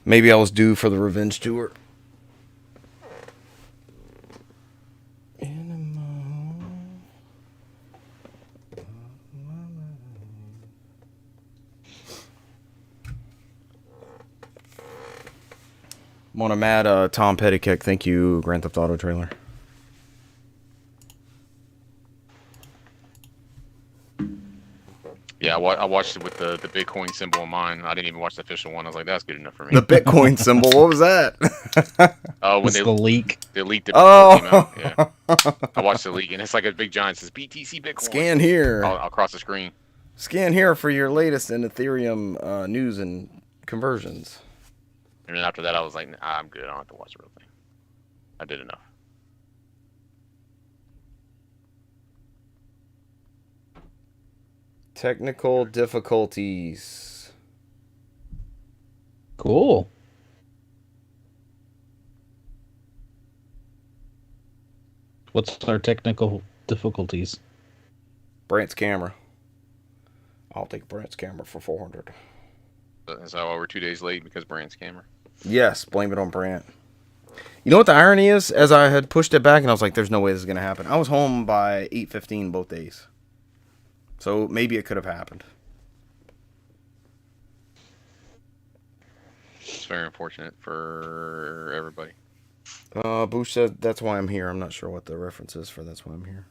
Maybe I was due for the revenge tour. I'm on a mad Tom Petty kick. Thank you, Grand Theft Auto trailer. Yeah, I watched it with the Bitcoin symbol in mind. I didn't even watch the official one. I was like, that's good enough for me. The Bitcoin symbol. What was that? When the leak. They leaked it before it came out. Yeah. I watched the leak, and it's like a big giant says BTC Bitcoin. Scan here. I'll cross the screen. Scan here for your latest in Ethereum news and conversions. And then after that, I was like, nah, I'm good. I don't have to watch the real thing. I did enough. Technical difficulties. Cool. What's our technical difficulties? Brant's camera. I'll take Brant's camera for 400. Is that why we're 2 days late? Because Brand's camera? Yes, blame it on Brant. You know what the irony is? As I had pushed it back and I was like, there's no way this is going to happen. I was home by 8:15 both days. So maybe it could have happened. It's very unfortunate for everybody. Boosh said, that's why I'm here. I'm not sure what the reference is for that's why I'm here.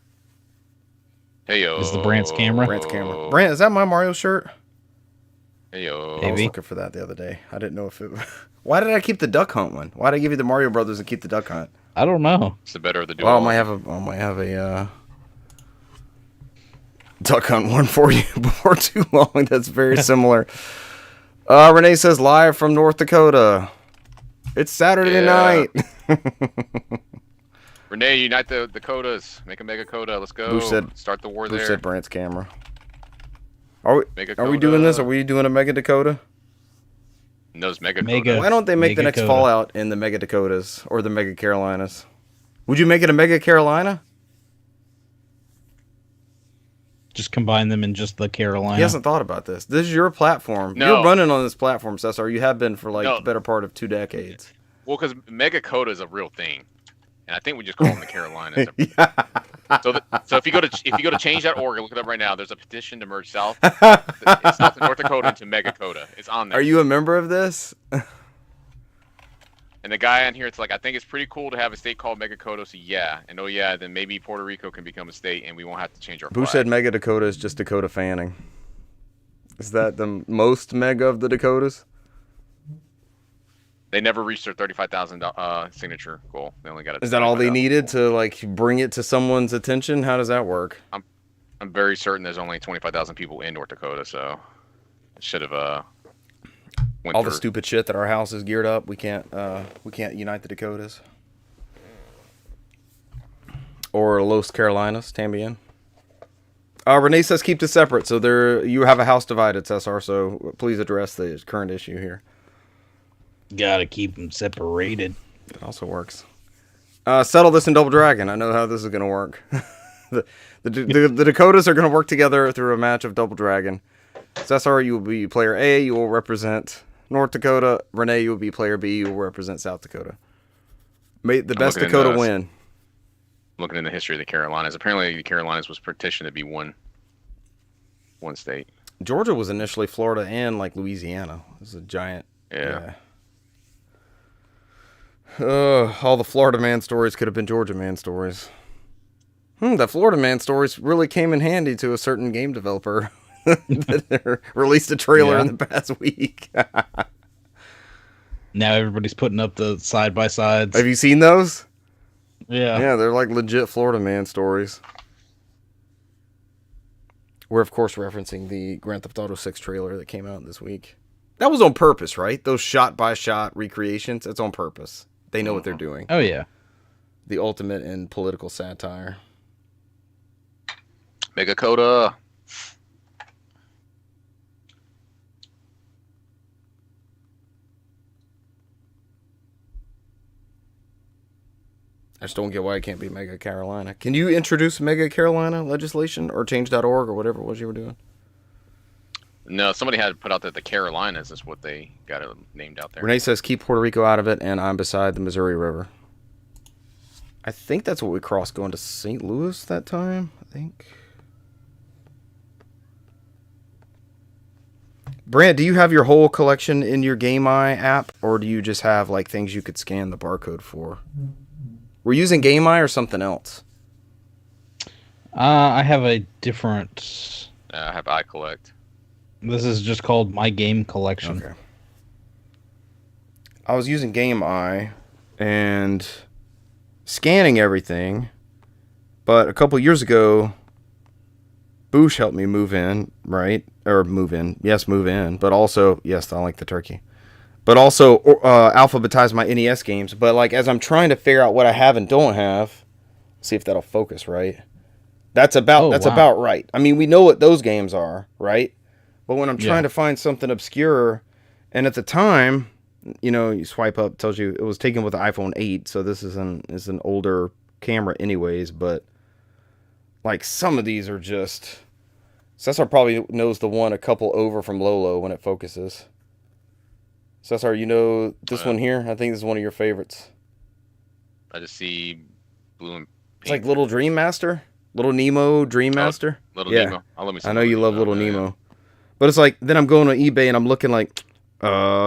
Hey, yo. Is the Brant's camera? Brant's camera. Brant, is that my Mario shirt? Hey, yo. I was looking for that the other day. I didn't know if it... Why did I keep the Duck Hunt one? Why did I give you the Mario Brothers and keep the Duck Hunt? I don't know. It's the better of the duo. Well, I might have a Duck Hunt one for you before too long. That's very similar. Renee says, live from North Dakota. It's Saturday night. Renee, unite the Dakotas. Make a Mega Coda. Let's go. Start the war there. Who said Brant's camera? Are we doing this? Are we doing a Mega Dakota? No, it's Mega Coda. Why don't they make the next Fallout in the Mega Dakotas or the Mega Carolinas? Would you make it a Mega Carolina? Just combine them in just the Carolina. He hasn't thought about this. This is your platform. No. You're running on this platform, Cesar. You have been for the better part of 2 decades. Well, because Mega Coda is a real thing, and I think we just call them the Carolinas. So if you go to change.org and look it up right now, there's a petition to merge South North Dakota into Mega Coda. It's on there. Are you a member of this? And the guy on here, it's like, I think it's pretty cool to have a state called Mega Coda. So yeah, and then maybe Puerto Rico can become a state, and we won't have to change our flag. Who said Mega Dakota is just Dakota Fanning? Is that the most mega of the Dakotas? They never reached their 35,000 signature goal. They only got it. Is that all they needed to bring it to someone's attention? How does that work? I'm very certain there's only 25,000 people in North Dakota, so it should have all the stupid shit that our house is geared up. We can't unite the Dakotas or Los Carolinas, Tambien. Renee says keep this separate. So you have a house divided, Cesar. So please address the current issue here. Gotta keep them separated. That also works. Settle this in Double Dragon. I know how this is gonna work. the Dakotas are gonna work together through a match of Double Dragon. Cesar, you will be player A. You will represent North Dakota. Renee, you will be player B. You will represent South Dakota. May the best Dakota win. Looking in the history of the Carolinas, apparently the Carolinas was petitioned to be one state. Georgia was initially Florida and Louisiana. It was a giant. Yeah. All the Florida man stories could have been Georgia man stories. The Florida man stories really came in handy to a certain game developer that released a trailer in the past week. Now everybody's putting up the side-by-sides. Have you seen those? Yeah. Yeah, they're legit Florida man stories. We're, of course, referencing the Grand Theft Auto 6 trailer that came out this week. That was on purpose, right? Those shot-by-shot recreations, it's on purpose. They know what they're doing. Oh, yeah. The ultimate in political satire. Mega Coda. I just don't get why it can't be Mega Carolina. Can you introduce Mega Carolina legislation or change.org or whatever it was you were doing? No, somebody had put out that the Carolinas is what they got it named out there. Renee says keep Puerto Rico out of it, and I'm beside the Missouri River. I think that's what we crossed going to St. Louis that time. I think. Brant, do you have your whole collection in your Game Eye app, or do you just have like things you could scan the barcode for? We're using Game Eye or something else? I have a different. I have iCollect. This is just called My Game Collection. Okay. I was using Game Eye and scanning everything, but a couple years ago, Boosh helped me move in, right? Or move in. Yes, move in. But also, yes, I like the turkey. But also alphabetize my NES games. But like as I'm trying to figure out what I have and don't have, see if that'll focus right. That's about right. I mean, we know what those games are, right? But when I'm trying to find something obscure, and at the time, you know, you swipe up, tells you it was taken with the iPhone 8, so this is an older camera anyways, but like some of these are just... Cesar probably knows the one a couple over from Lolo when it focuses. Cesar, you know this one here? I think this is one of your favorites. I just see blue and pink. It's like Little Dream Master? Little Nemo Dream Master? Little Nemo. Let me see. I know you love Little Nemo. But it's like, then I'm going on eBay and I'm looking like,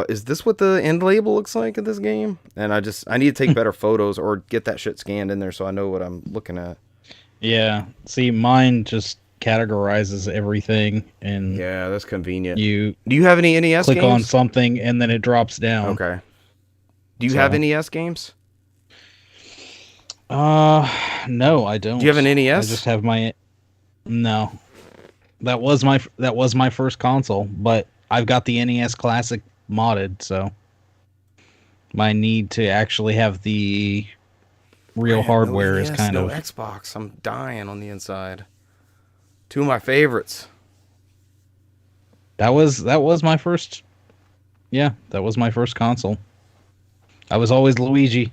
is this what the end label looks like of this game? And I need to take better photos or get that shit scanned in there so I know what I'm looking at. Yeah. See, mine just categorizes everything, and yeah, that's convenient. Do you have any NES click games? on something and then it drops down. Okay. Do you have NES games? No, I don't. Do you have an NES? I just have my... No. That was my first console, but I've got the NES Classic modded, so my need to actually have the real hardware is kind of... Xbox. I'm dying on the inside. Two of my favorites. That was my first... Yeah, that was my first console. I was always Luigi.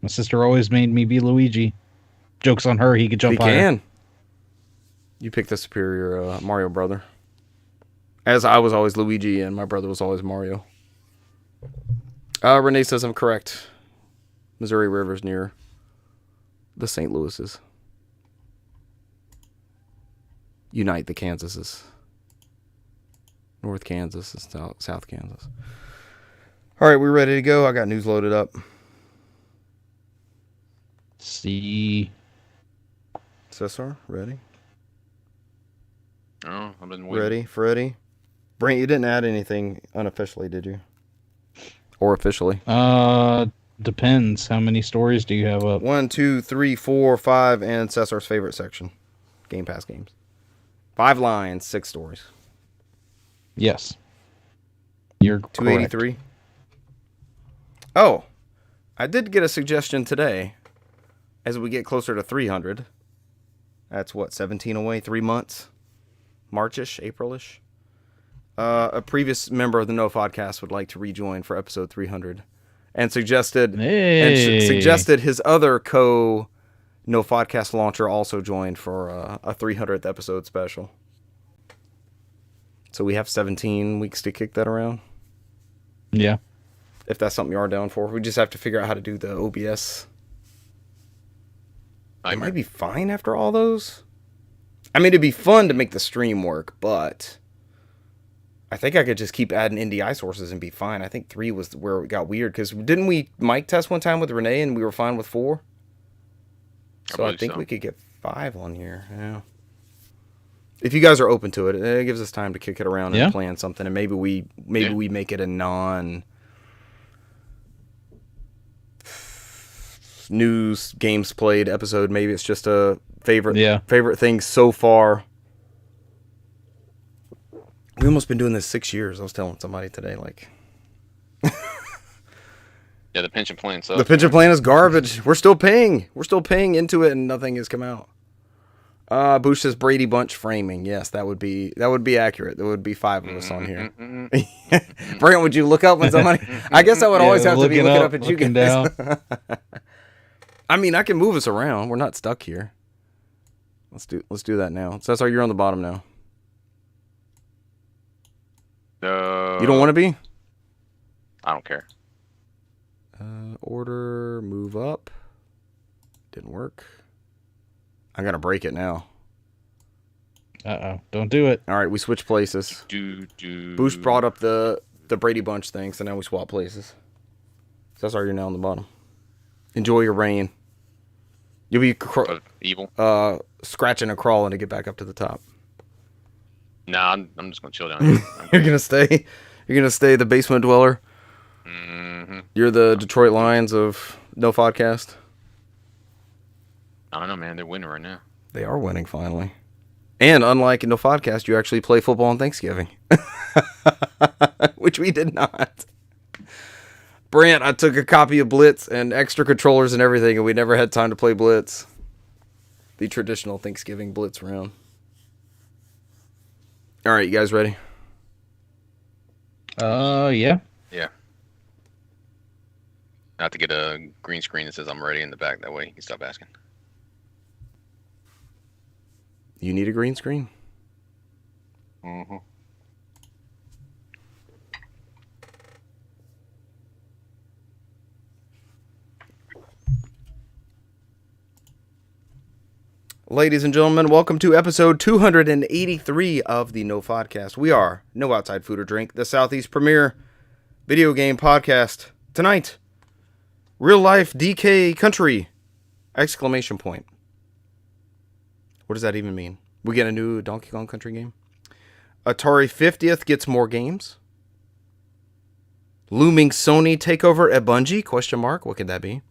My sister always made me be Luigi. Joke's on her, he could jump higher. He can. You picked the superior Mario brother. As I was always Luigi and my brother was always Mario. Renee says I'm correct. Missouri River's near the St. Louis's. Unite the Kansases. North Kansas and South Kansas. All right, we're ready to go. I got news loaded up. See. Cesar, ready? Oh, I've been waiting. Ready, Freddy? Brent, you didn't add anything unofficially, did you? Or officially? Depends. How many stories do you have up? 1, 2, 3, 4, 5, and Cesar's favorite section. Game Pass games. 5 lines, 6 stories. Yes. You're 283. correct. Oh, I did get a suggestion today. As we get closer to 300. That's what, 17 away, 3 months? Marchish, Aprilish. A previous member of the NOFODcast would like to rejoin for episode 300, and suggested his other NOFODcast launcher also joined for a 300th episode special. So we have 17 weeks to kick that around. Yeah. If that's something you are down for, we just have to figure out how to do the OBS. It might be fine after all those. I mean, it'd be fun to make the stream work, but I think I could just keep adding NDI sources and be fine. I think 3 was where it got weird, because didn't we mic test one time with Renee and we were fine with 4? So I think we could get 5 on here. Yeah. If you guys are open to it, it gives us time to kick it around and plan something, and maybe we make it a non news games played episode. Maybe it's just a favorite things so far. We've almost been doing this 6 years. I was telling somebody today, like yeah, the pension plan sucks. The pension plan is garbage. We're still paying into it and nothing has come out. Boosh says Brady Bunch framing. Yes, that would be accurate. There would be 5 of us on here. Brent, would you look up when somebody? I guess I would always have to be looking up at you guys. Down. I mean, I can move us around. We're not stuck here. Let's do that now. Cesar, you're on the bottom now. You don't want to be? I don't care. Order, move up. Didn't work. I'm going to break it now. Uh-oh. Don't do it. All right, we switch places. Boost brought up the Brady Bunch thing, so now we swap places. So that's why you're now on the bottom. Enjoy your reign. You'll be evil. Scratching and crawling to get back up to the top. Nah, I'm just gonna chill down here. You're gonna stay. You're gonna stay the basement dweller. Mm-hmm. You're the Detroit Lions of NOFODcast. I don't know, man. They're winning right now. They are winning finally. And unlike in NOFODcast, you actually play football on Thanksgiving, which we did not. Brant, I took a copy of Blitz and extra controllers and everything, and we never had time to play Blitz. The traditional Thanksgiving Blitz round. All right, you guys ready? Yeah. Yeah. Not to get a green screen that says I'm ready in the back. That way you can stop asking. You need a green screen? Mm-hmm. Ladies and gentlemen, welcome to episode 283 of the NOFODcast. We are No Outside Food or Drink, the Southeast premier video game podcast. Tonight, real life DK country! Exclamation point. What does that even mean? We get a new Donkey Kong Country game? Atari 50th gets more games? Looming Sony takeover at Bungie? Question mark. What could that be?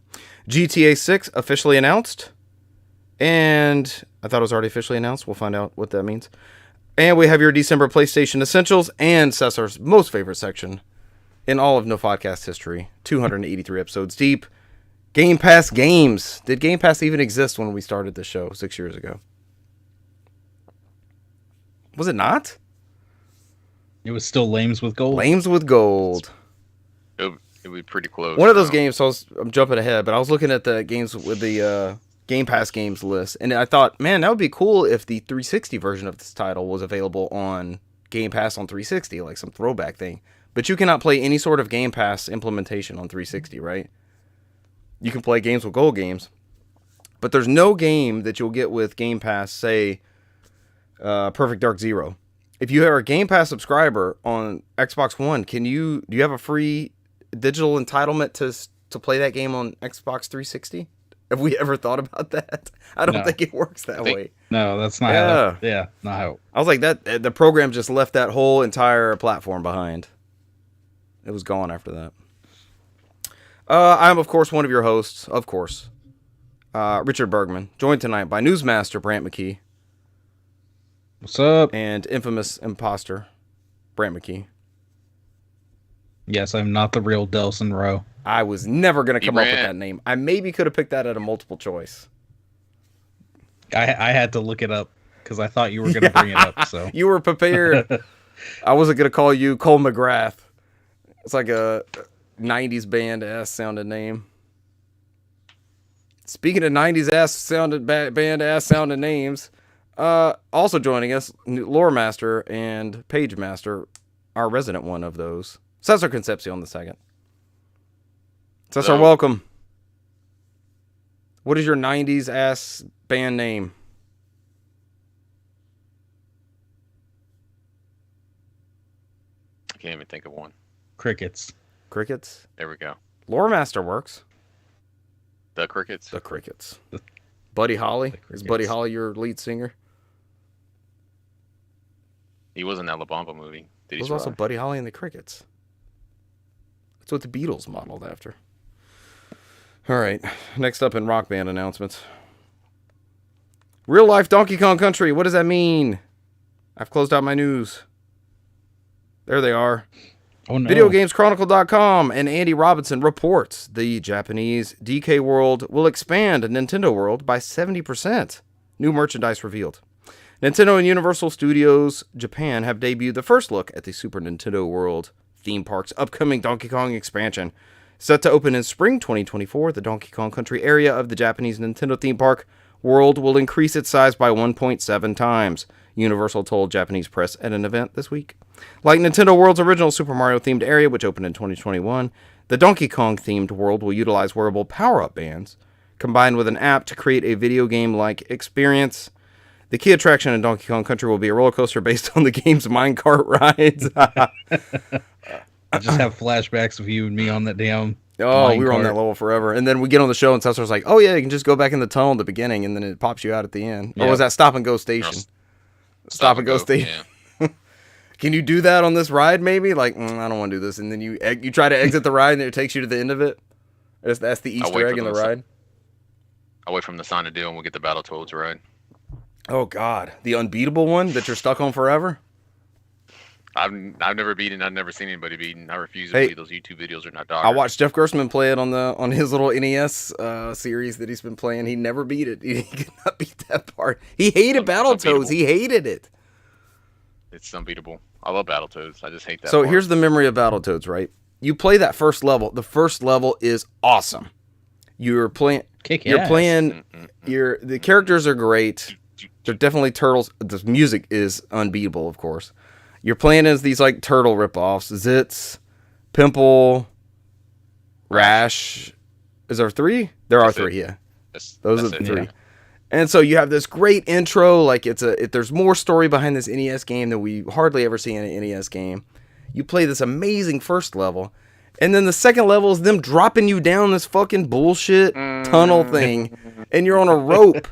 GTA 6 officially announced? And I thought it was already officially announced. We'll find out what that means. And we have your December PlayStation Essentials and Cesar's most favorite section in all of NOFODcast history. 283 episodes deep. Game Pass games. Did Game Pass even exist when we started the show 6 years ago? Was it not? It was still Lames with Gold. Lames with Gold. It would be pretty close. One of those games, so I'm jumping ahead, but I was looking at the games with the Game Pass games list, and I thought, man, that would be cool if the 360 version of this title was available on Game Pass on 360, like some throwback thing. But you cannot play any sort of Game Pass implementation on 360, right? You can play games with Gold games, but there's no game that you'll get with Game Pass, say, Perfect Dark Zero. If you are a Game Pass subscriber on Xbox One, do you have a free digital entitlement to play that game on Xbox 360? Have we ever thought about that? I don't think it works that way. No, that's not how. Not how. I was like, the program just left that whole entire platform behind. It was gone after that. I'm, of course, one of your hosts, of course, Richard Bergman, joined tonight by Newsmaster Brant McKee. What's up? And infamous imposter, Brant McKee. Yes, I'm not the real Delson Rowe. I was never going to come up with that name. I maybe could have picked that at a multiple choice. I had to look it up because I thought you were going to bring it up. So you were prepared. I wasn't going to call you Cole McGrath. It's like a 90s band-ass sounded name. Speaking of 90s sounded band-ass sounded names, also joining us, Lore Master and Page Master, our resident one of those. Cesar Concepcion the second. Cesar, welcome. What is your 90s ass band name? I can't even think of one. Crickets. Crickets? There we go. Lore Master works. The Crickets? The Crickets. Buddy Holly? Is Buddy Holly your lead singer? He was in that La Bamba movie. Did he was also Buddy Holly and the Crickets. That's what the Beatles modeled after. All right. Next up in rock band announcements. Real life Donkey Kong Country. What does that mean? I've closed out my news. There they are. Oh, no. VideoGamesChronicle.com and Andy Robinson reports the Japanese DK World will expand Nintendo World by 70%. New merchandise revealed. Nintendo and Universal Studios Japan have debuted the first look at the Super Nintendo World theme park's upcoming Donkey Kong expansion. Set to open in spring 2024, the Donkey Kong Country area of the Japanese Nintendo theme park world will increase its size by 1.7 times, Universal told Japanese press at an event this week. Like Nintendo World's original Super Mario-themed area, which opened in 2021, the Donkey Kong-themed world will utilize wearable power-up bands, combined with an app to create a video game-like experience. The key attraction in Donkey Kong Country will be a roller coaster based on the game's minecart rides. I just have flashbacks of you and me on that damn we were on that level forever. And then we get on the show and Cesar's like, oh yeah, you can just go back in the tunnel at the beginning and then it pops you out at the end. Yep. Or was that Stop and Go Station? Stop and Go Station. Yeah. Can you do that on this ride maybe? Like, I don't want to do this. And then you try to exit the ride and it takes you to the end of it. That's the Easter egg in the ride. I'll wait for them to sign a deal and we'll get the Battletoads ride. Oh God. The unbeatable one that you're stuck on forever? I've never beaten. I've never seen anybody beaten. I refuse to believe those YouTube videos are not dog. I watched Jeff Gerstmann play it on his little NES series that he's been playing. He never beat it. He could not beat that part. He hated Battletoads. He hated it. It's unbeatable. I love Battletoads. I just hate that. So here's the memory of Battletoads, right? You play that first level. The first level is awesome. You're playing. The characters are great. They're definitely turtles. The music is unbeatable, of course. You're playing as these like turtle ripoffs. Zitz, Pimple, Rash. Is there 3? There are 3, yeah. Those are the 3. Yeah. And so you have this great intro. Like there's more story behind this NES game than we hardly ever see in an NES game. You play this amazing first level. And then the second level is them dropping you down this fucking bullshit tunnel thing. And you're on a rope.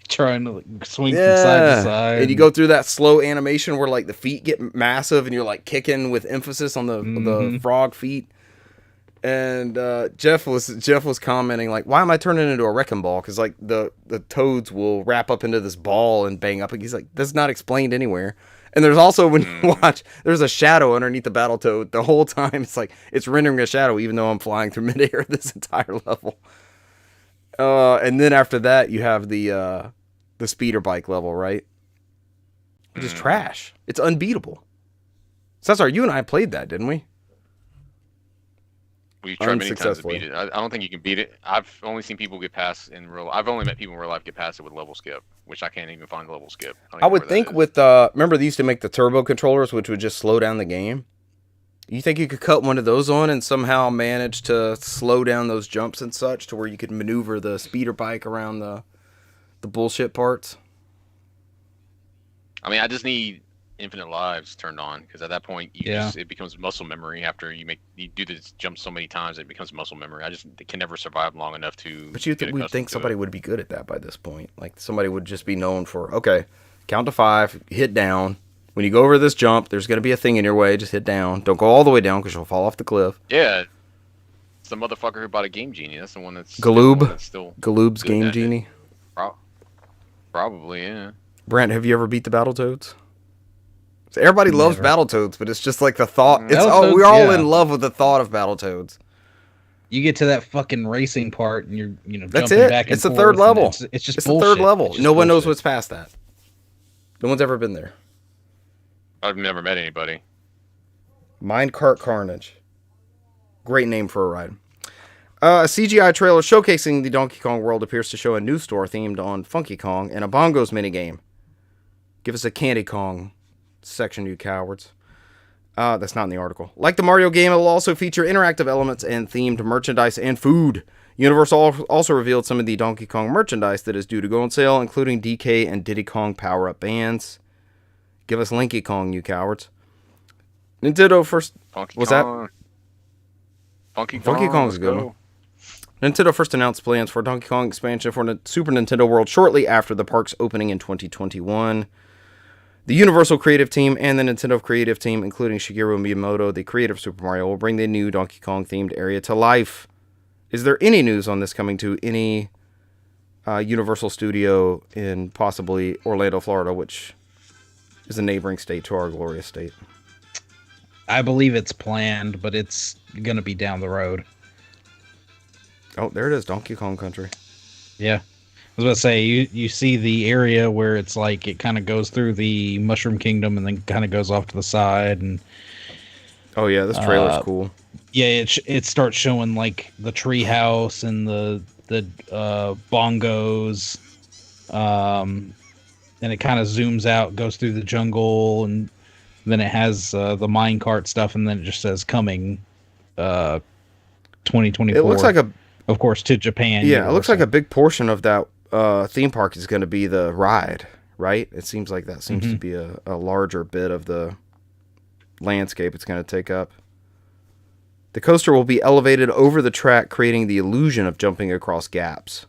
Trying to swing from side to side. And you go through that slow animation where like the feet get massive and you're like kicking with emphasis on the frog feet. And Jeff was commenting like, why am I turning into a wrecking ball? Because like the toads will wrap up into this ball and bang up. And he's like, that's not explained anywhere. And there's also, when you watch, there's a shadow underneath the Battletoad the whole time. It's like it's rendering a shadow even though I'm flying through midair this entire level. And then after that you have the speeder bike level, right? Which is trash. It's unbeatable. Cesar, you and I played that, didn't we? We tried many times to beat it. I don't think you can beat it. I've only seen people get past in real. I've only met people in real life get past it with level skip, which I can't even find level skip. I would think with remember they used to make the turbo controllers, which would just slow down the game. You think you could cut one of those on and somehow manage to slow down those jumps and such to where you could maneuver the speeder bike around the bullshit parts? I mean, I just need infinite lives turned on because at that point it becomes muscle memory. After you do this jump so many times, it becomes muscle memory. It can never survive long enough to. But we'd think somebody would be good at that by this point. Like somebody would just be known for, okay, count to 5, hit down. When you go over this jump, there's going to be a thing in your way. Just hit down. Don't go all the way down because you'll fall off the cliff. Yeah. It's the motherfucker who bought a Game Genie. That's the one that's Galoob's Game Genie. Probably, yeah. Brent, have you ever beat the Battletoads? So everybody loves Battletoads, but it's just like the thought. We're all in love with the thought of Battletoads. You get to that fucking racing part, and you're that's jumping it. Back and it's the third level. It's just the third level. No one knows what's past that. No one's ever been there. I've never met anybody. Minecart Carnage. Great name for a ride. A CGI trailer showcasing the Donkey Kong world appears to show a new store themed on Funky Kong and a Bongos minigame. Give us a Candy Kong section, you cowards. That's not in the article. Like the Mario game, it will also feature interactive elements and themed merchandise and food. Universal also revealed some of the Donkey Kong merchandise that is due to go on sale, including DK and Diddy Kong power-up bands. Give us Linky Kong, you cowards. Nintendo first... Funky Kong's a good one. Nintendo first announced plans for Donkey Kong expansion for the Super Nintendo World shortly after the park's opening in 2021. The Universal creative team and the Nintendo creative team, including Shigeru Miyamoto, the creator of Super Mario, will bring the new Donkey Kong-themed area to life. Is there any news on this coming to any Universal studio in possibly Orlando, Florida, which is a neighboring state to our glorious state? I believe it's planned, but it's going to be down the road. Oh, there it is, Donkey Kong Country. Yeah. I was about to say, you see the area where it's like it kind of goes through the Mushroom Kingdom and then kind of goes off to the side. And oh, yeah, this trailer's cool. Yeah, it starts showing like the tree house and the bongos, and it kind of zooms out, goes through the jungle, and then it has the minecart stuff, and then it just says coming 2024. It looks like of course, to Japan. Yeah, Universal. it looks like a big portion of that theme park is going to be the ride, right? It seems like that seems to be a larger bit of the landscape it's going to take up. The coaster will be elevated over the track, creating the illusion of jumping across gaps.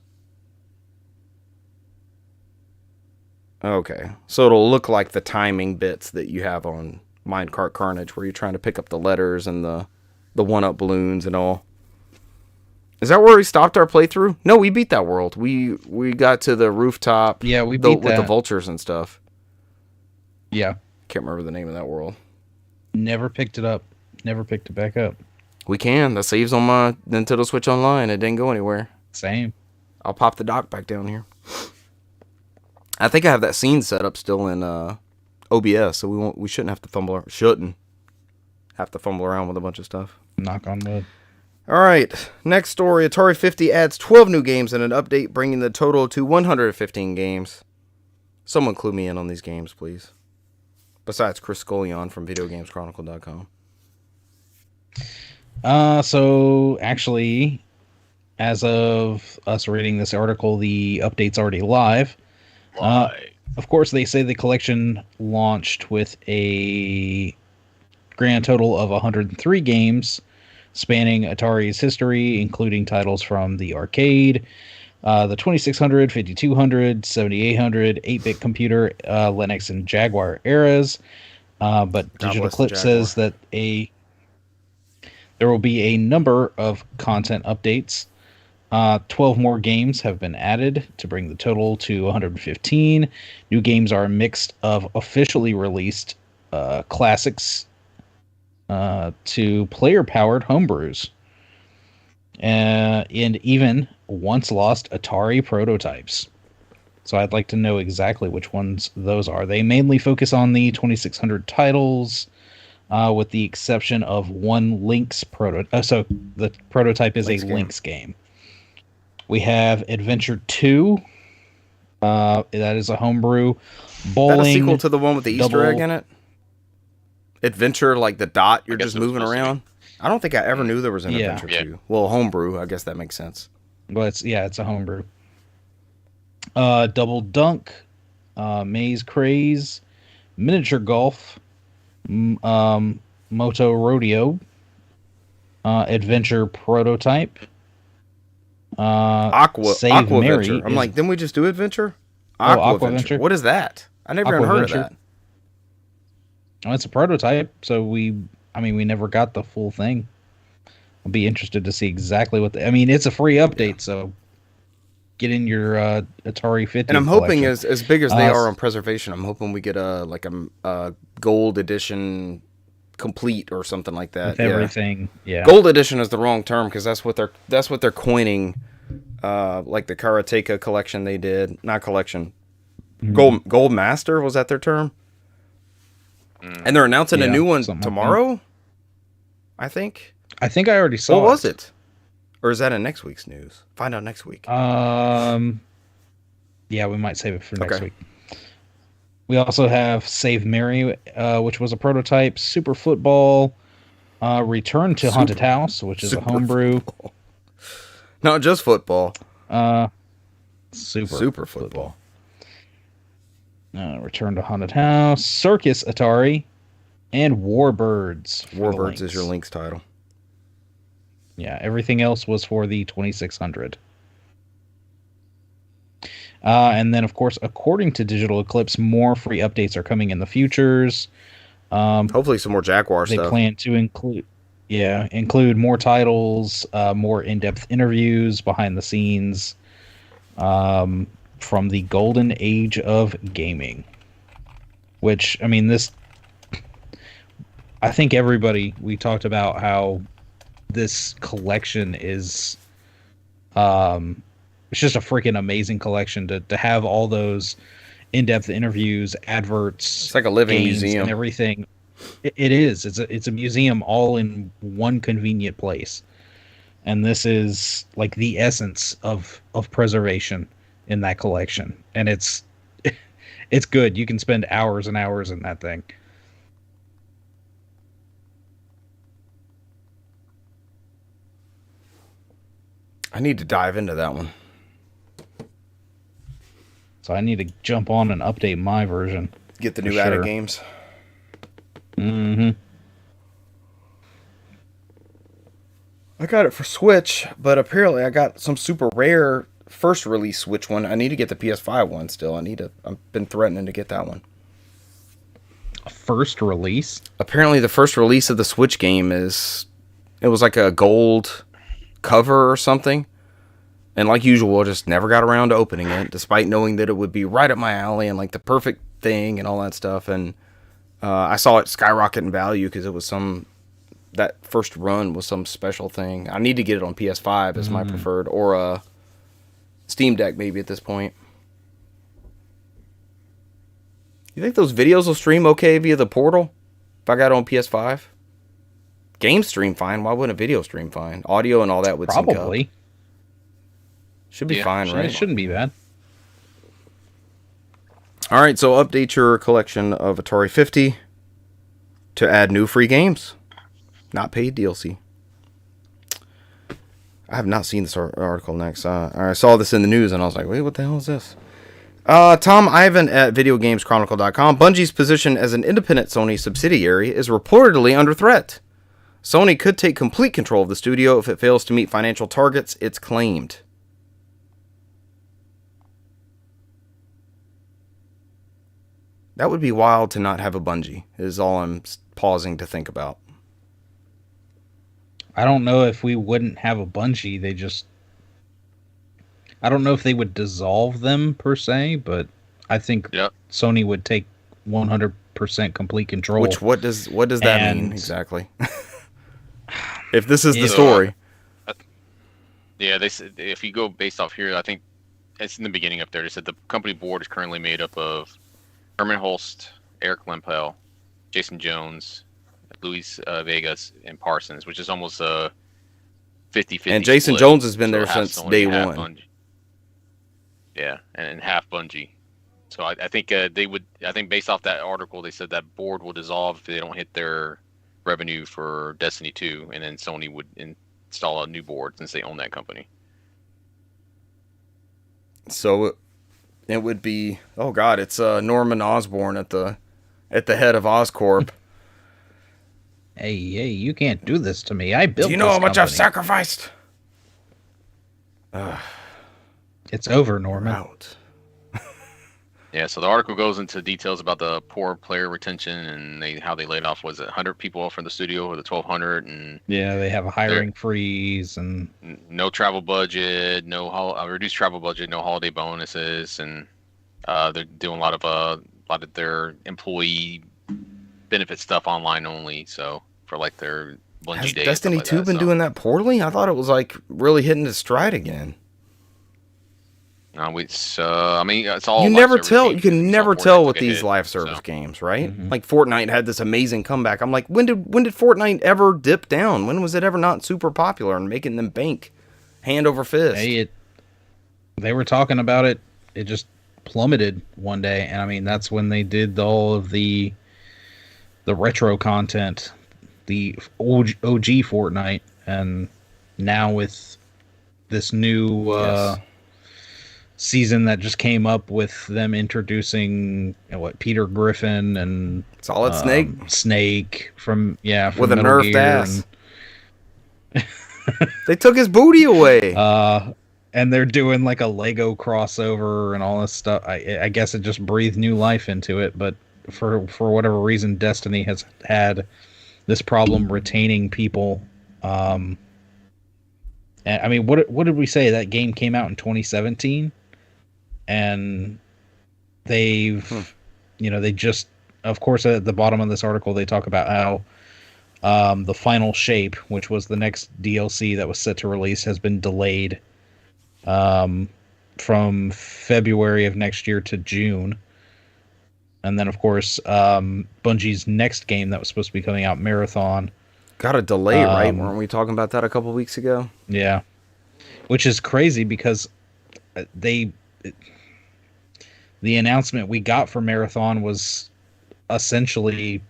Okay, so it'll look like the timing bits that you have on Minecart Carnage, where you're trying to pick up the letters and the one-up balloons and all. Is that where we stopped our playthrough? No, we beat that world. We got to the rooftop. Yeah, we beat with that. the vultures and stuff. Yeah. Can't remember the name of that world. Never picked it up. Never picked it back up. We can. That saves on my Nintendo Switch Online. It didn't go anywhere. Same. I'll pop the dock back down here. I think I have that scene set up still in OBS, so we shouldn't have to fumble around with a bunch of stuff. Knock on wood. All right, next story. Atari 50 adds 12 new games in an update, bringing the total to 115 games. Someone clue me in on these games, please. Besides Chris Scullion from VideoGamesChronicle.com. So actually, as of us reading this article, the update's already live. Of course, they say the collection launched with a grand total of 103 games, spanning Atari's history, including titles from the arcade, the 2600, 5200, 7800, 8-bit computer, Linux, and Jaguar eras. But Digital Eclipse says that there will be a number of content updates. 12 more games have been added to bring the total to 115. New games are a mix of officially released classics to player-powered homebrews, and even once-lost Atari prototypes. So I'd like to know exactly which ones those are. They mainly focus on the 2600 titles, with the exception of one Lynx prototype. So the prototype is a Lynx game. We have Adventure 2. That is a homebrew. Bowling. Is that a sequel to the one with the Easter egg in it? Adventure, like the dot, you're just moving around? I don't think I ever knew there was an Adventure 2. Well, homebrew, I guess that makes sense. Well, it's a homebrew. Double Dunk, Maze Craze, Miniature Golf, Moto Rodeo, Adventure Prototype, Aqua Adventure. I'm like, didn't we just do Adventure? Aqua Adventure. What is that? I never even heard of that. Oh, it's a prototype, so we never got the full thing. I'll be interested to see exactly what it's a free update, so get in your Atari 50. And I'm hoping as big as they are on preservation, I'm hoping we get a gold edition complete or something like that. With everything. Yeah. Gold edition is the wrong term because that's what they're coining, like the Karateka collection they did, not collection. Mm-hmm. Gold Master, was that their term? And they're announcing a new one tomorrow, like I think. I think I already saw What was it? Or is that in next week's news? Find out next week. Yeah, we might save it for next week. We also have Save Mary, which was a prototype. Super Football, Return to Haunted House, which is a homebrew. Football. Not just football. Super Football. Return to Haunted House, Circus Atari, and Warbirds. Warbirds is your Lynx title. Yeah, everything else was for the 2600. And then, of course, according to Digital Eclipse, more free updates are coming in the futures. Hopefully some more Jaguar stuff. They plan to include more titles, more in-depth interviews, behind the scenes, from the golden age of gaming. Which, I think we talked about how this collection is, it's just a freaking amazing collection to have all those in-depth interviews, adverts. It's like a living museum and everything. It is. It's a museum all in one convenient place. and this is like the essence of preservation in that collection, and it's good. You can spend hours and hours in that thing. I need to dive into that one. So I need to jump on and update my version. Get the new added games. Mm-hmm. I got it for Switch, but apparently I got some super rare first release Switch one. I need to get the PS5 one still. I've been threatening to get that one. A first release? Apparently the first release of the Switch game it was like a gold cover or something. And like usual, I just never got around to opening it, despite knowing that it would be right up my alley and like the perfect thing and all that stuff. And I saw it skyrocket in value because it was that first run was some special thing. I need to get it on PS5 as my preferred, or a Steam Deck maybe at this point. You think those videos will stream okay via the portal if I got it on PS5? Game stream fine. Why wouldn't a video stream fine? Audio and all that would sync up. Probably. Should be fine, right? It shouldn't be bad. All right, so update your collection of Atari 50 to add new free games. Not paid DLC. I have not seen this article next. I saw this in the news and I was like, wait, what the hell is this? Tom Ivan at VideoGamesChronicle.com. Bungie's position as an independent Sony subsidiary is reportedly under threat. Sony could take complete control of the studio if it fails to meet financial targets, it's claimed. That would be wild to not have a Bungie, is all I'm pausing to think about. I don't know if we wouldn't have a Bungie. I don't know if they would dissolve them per se, but I think Sony would take 100% complete control. What does that mean exactly? If this is the story. Yeah, they said if you go based off here, I think it's in the beginning up there. They said the company board is currently made up of Herman Holst, Eric Lempel, Jason Jones, Luis Vegas, and Parsons, which is almost a 50-50 And Jason split. Jones has been there half since Sony, day half one. Bungie. Yeah, and half Bungie. So I think they would. I think based off that article, they said that board will dissolve if they don't hit their revenue for Destiny 2, and then Sony would install a new board since they own that company. So it would be, oh god, it's Norman Osborn at the head of Oscorp. Hey, you can't do this to me. I built this Do you know how much I've company. sacrificed? It's over, Norman. Out. Yeah, so the article goes into details about the poor player retention and how they laid off, was it 100 people from the studio, or the 1,200, and Yeah, they have a hiring freeze and no travel budget, reduced travel budget, no holiday bonuses, and they're doing a lot of their employee benefit stuff online only. So for like their Bungie Has days, Destiny stuff like 2 that, been so. doing that poorly? I thought it was like really hitting its stride again. I mean, it's all. You live never service tell. games. You can It's never all Fortnite tell with took a these hit, live service so. games, right? Mhm. Like Fortnite had this amazing comeback. I'm like, when did Fortnite ever dip down? When was it ever not super popular and making them bank hand over fist? hey, they were talking about it. It just plummeted one day, and I mean that's when they did all of the retro content, the OG Fortnite, and now with this new Yes. season that just came up with them introducing Peter Griffin and Solid Snake Snake from with a Metal nerfed Gear ass. They took his booty away. and they're doing like a Lego crossover and all this stuff. I guess it just breathed new life into it, but for whatever reason, Destiny has had this problem retaining people. And I mean, what did we say? That game came out in 2017, and they've, they just, of course, at the bottom of this article, they talk about how the Final Shape, which was the next DLC that was set to release, has been delayed from February of next year to June. And then, of course, Bungie's next game that was supposed to be coming out, Marathon, Got a delay, right? Weren't we talking about that a couple weeks ago? Yeah, which is crazy because the announcement we got for Marathon was essentially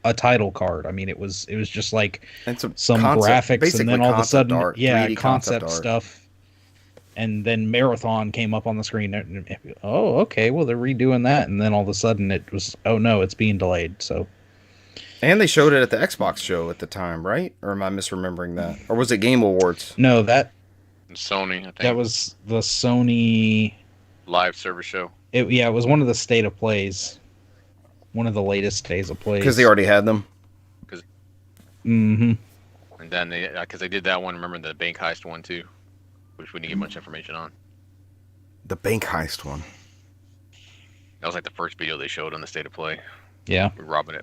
a title card. I mean, it was just like some graphics, and then all of a sudden, art, concept stuff, and then Marathon came up on the screen. Oh, okay, well they're redoing that, and then all of a sudden it was, oh no, it's being delayed. So, and they showed it at the Xbox show at the time, right? Or am I misremembering that? Or was it Game Awards? No, that Sony. I think that was the Sony live service show. It was one of the state of plays. One of the latest days of plays. Because they already had them. Mm-hmm. And then because they did that one. Remember the bank heist one too, which we didn't get much information on. The bank heist one. That was like the first video they showed on the state of play. Yeah, we're robbing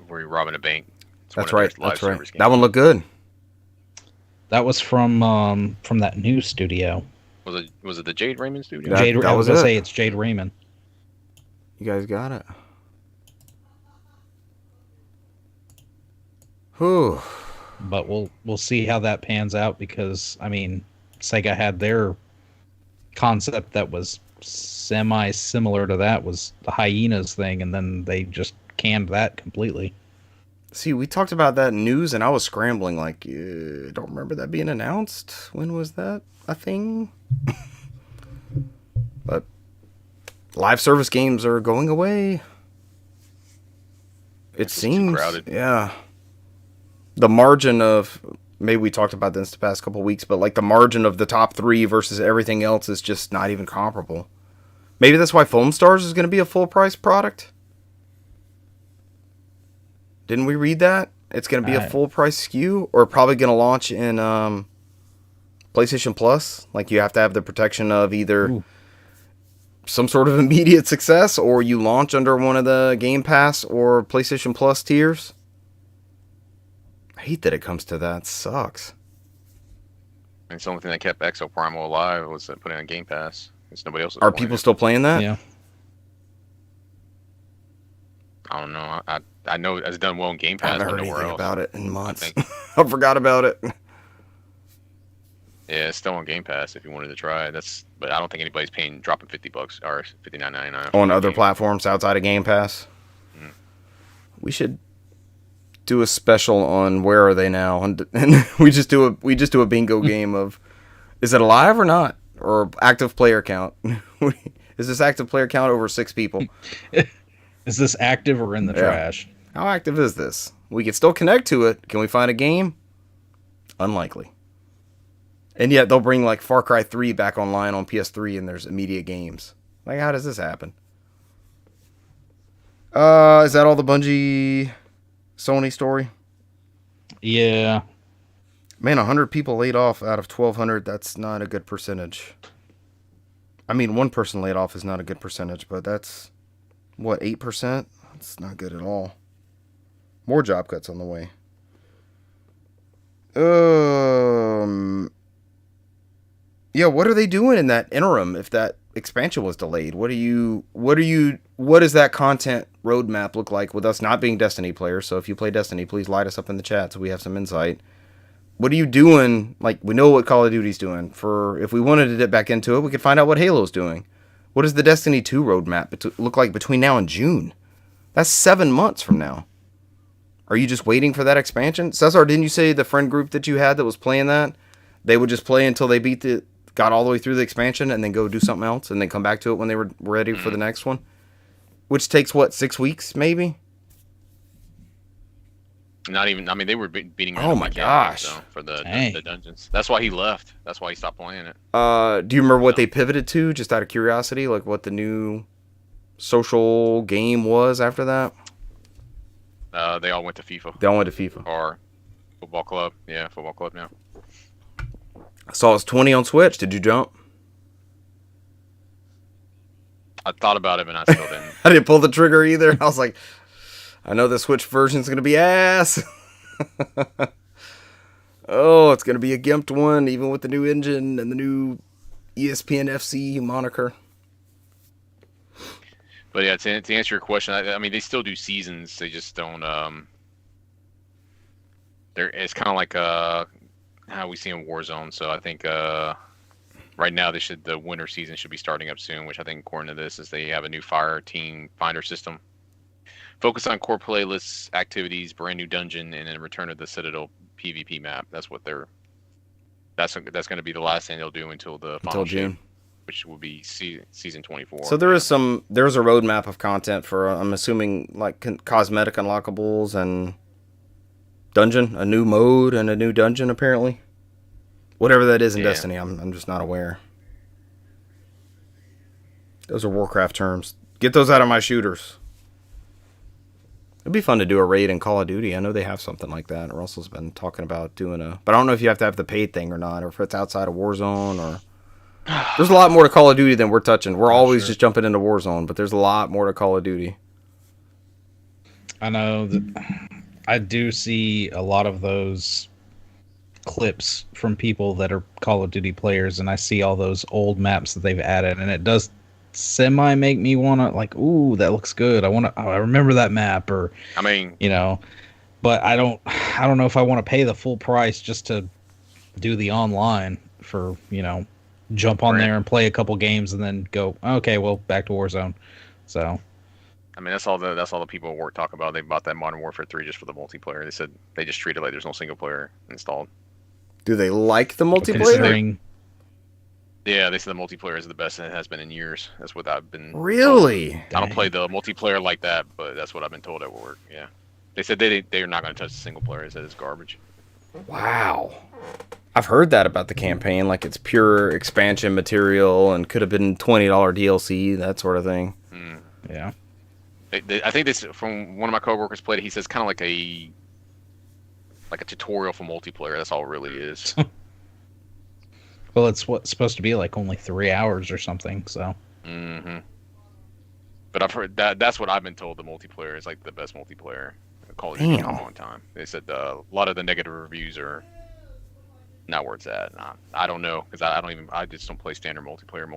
a bank. That's right. That's right. That one looked good. That was from that new studio. Was it the Jade Raymond studio? I was gonna say it's Jade Raymond. You guys got it. Whew. But we'll see how that pans out, because I mean, Sega had their concept that was semi similar to that, was the hyenas thing, and then they just canned that completely. See, we talked about that in news, and I was scrambling like, don't remember that being announced. When was that a thing? But live service games are going away. It seems too crowded. Yeah. The margin of, maybe we talked about this the past couple of weeks, but like the margin of the top 3 versus everything else is just not even comparable. Maybe that's why Foam Stars is going to be a full price product. Didn't we read that? It's going to be a full price SKU, or probably going to launch in PlayStation Plus. Like you have to have the protection of either some sort of immediate success, or you launch under one of the Game Pass or PlayStation Plus tiers. I hate that it comes to that. It sucks. And it's the only thing that kept Exo Primal alive was putting on Game Pass. Because nobody else. Are people still playing that? Yeah. I don't know. I know it's done well in Game Pass. I haven't heard anything else about it in months. I I forgot about it. Yeah, it's still on Game Pass if you wanted to try it. But I don't think anybody's dropping $50 or $59.99 on other platforms outside of Game Pass. Mm. We should do a special on where are they now, and we just do a bingo game of, is it alive or not, or active player count. Is this active player count over 6 people? Is this active or in the trash? How active is this? We can still connect to it. Can we find a game? Unlikely. And yet they'll bring like Far Cry 3 back online on PS3 and there's immediate games. Like, how does this happen? Is that all the Bungie Sony story? Yeah. Man, 100 people laid off out of 1,200. That's not a good percentage. I mean, one person laid off is not a good percentage, but that's, what, 8%? That's not good at all. More job cuts on the way. Yeah, what are they doing in that interim if that expansion was delayed? What does that content roadmap look like with us not being Destiny players? So if you play Destiny, please light us up in the chat so we have some insight. What are you doing? Like, we know what Call of Duty's doing. If we wanted to dip back into it, we could find out what Halo's doing. What does the Destiny 2 roadmap look like between now and June? That's 7 months from now. Are you just waiting for that expansion? Cesar, didn't you say the friend group that you had that was playing that, they would just play until they got all the way through the expansion and then go do something else and then come back to it when they were ready for the next one? Which takes, 6 weeks, maybe? Not even. I mean, they were beating. Oh my gosh! For the dungeons. That's why he left. That's why he stopped playing it. Do you remember what they pivoted to? Just out of curiosity, like what the new social game was after that? They all went to FIFA. They all went to FIFA. Or football club. Yeah, football club now. I saw it's 20 on Switch. Did you jump? I thought about it, but I still didn't. I didn't pull the trigger either. I was like, I know the Switch version's going to be ass. Oh, it's going to be a gimped one, even with the new engine and the new ESPN FC moniker. But yeah, to answer your question, I mean, they still do seasons. They just don't. It's kind of like how we see in Warzone. So I think right now the winter season should be starting up soon, which I think according to this is they have a new fire team finder system. Focus on core playlists, activities, brand new dungeon, and then return to the Citadel PvP map. That's going to be the last thing they'll do until the final June, ship, which will be season 24. So there's a roadmap of content for I'm assuming like cosmetic unlockables and a new mode and a new dungeon apparently. Whatever that is in Destiny, I'm just not aware. Those are Warcraft terms. Get those out of my shooters. It'd be fun to do a raid in Call of Duty. I know they have something like that. Russell's been talking about doing but I don't know if you have to have the paid thing or not, or if it's outside of Warzone, or... There's a lot more to Call of Duty than we're touching. We're always just jumping into Warzone, but there's a lot more to Call of Duty. I know that I do see a lot of those clips from people that are Call of Duty players, and I see all those old maps that they've added, and it does semi make me want to, like, ooh, that looks good. I remember that map, or I mean, but I don't know if I want to pay the full price just to do the online for, jump on there and play a couple games and then go, okay, well, back to Warzone. So I mean, that's all the people at work talk about. They bought that Modern Warfare 3 just for the multiplayer. They said they just treat it like there's no single player installed. Do they like the multiplayer? Yeah, they said the multiplayer is the best and it has been in years. That's what I've been Really? told. I don't play the multiplayer like that, but that's what I've been told at work. Yeah. They said they're not going to touch the single player. They said it's garbage. Wow. I've heard that about the campaign, like it's pure expansion material and could have been $20 DLC, that sort of thing. Mm. Yeah. I think this, from one of my coworkers played it, he says kind of like a tutorial for multiplayer. That's all it really is. Well, it's supposed to be like only 3 hours or something, so. Mm-hmm. But I've heard that's what I've been told. The multiplayer is like the best multiplayer Call of Duty in a long time. They said a lot of the negative reviews are not where it's at. I don't know, because I just don't play standard multiplayer in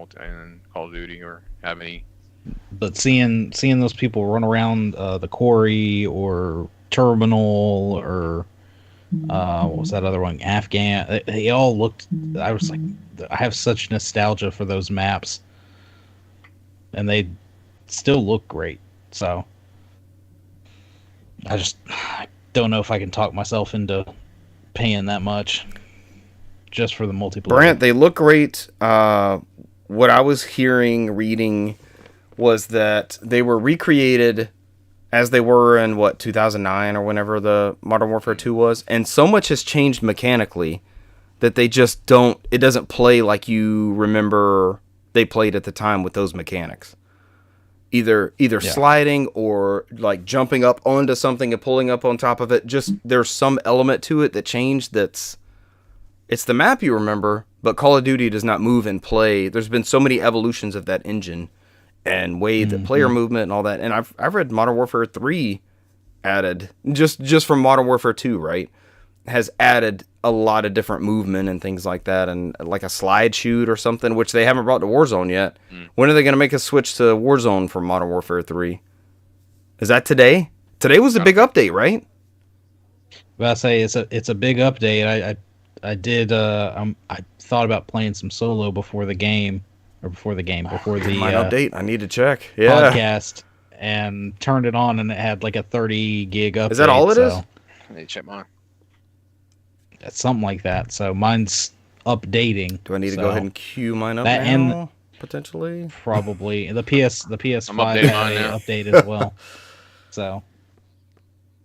Call of Duty or have any. But seeing those people run around the quarry or terminal or what was that other one? Afghan. They all looked. I was like, I have such nostalgia for those maps, and they still look great. So I don't know if I can talk myself into paying that much just for the multiplayer. Brant, they look great. What I was reading was that they were recreated as they were in 2009 or whenever the Modern Warfare 2 was, and so much has changed mechanically that they just it doesn't play like you remember they played at the time with those mechanics. Either sliding or like jumping up onto something and pulling up on top of it. Just there's some element to it that changed. It's the map you remember, but Call of Duty does not move and play. There's been so many evolutions of that engine and way the player movement and all that. And I've read Modern Warfare 3 added just from Modern Warfare 2, right? Has added a lot of different movement and things like that, and like a slide shoot or something, which they haven't brought to Warzone yet. When are they going to make a switch to Warzone from Modern Warfare 3? Is that today? Today was a big update, right? Well, I say it's a big update. I thought about playing some solo before the update. I need to check. Yeah. Podcast, and turned it on, and it had like a 30 gig update. Is that all it is? I need to check mine. It's something like that. So mine's updating. Do I need to go ahead and queue mine up that now? And potentially, probably the PS5 had an update as well. So,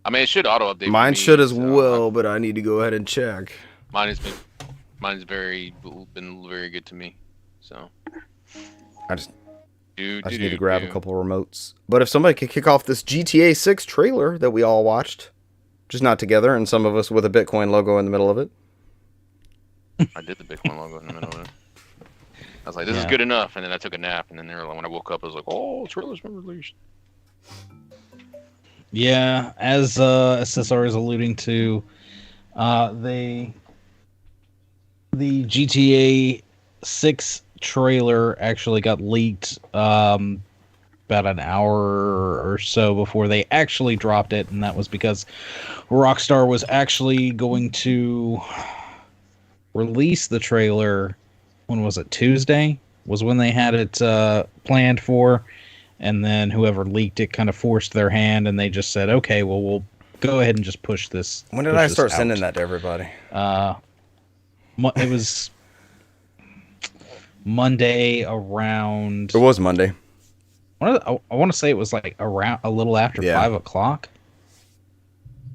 I mean, it should auto update. Mine should as well, but I need to go ahead and check. Mine's been very good to me. So I just need to grab a couple of remotes. But if somebody could kick off this GTA 6 trailer that we all watched, just not together, and some of us with a Bitcoin logo in the middle of it. I did the Bitcoin logo in the middle of it. I was like, this is good enough. And then I took a nap, and then when I woke up, I was like, oh, trailer's been released. Yeah, as SSR is alluding to, the GTA 6 trailer actually got leaked back about an hour or so before they actually dropped it, and that was because Rockstar was actually going to release the trailer. When was it? Tuesday was when they had it planned for, and then whoever leaked it kind of forced their hand, and they just said, "Okay, well, we'll go ahead and just push this." When did I start sending that to everybody? It was Monday around. It was Monday. I want to say it was like around a little after 5 o'clock.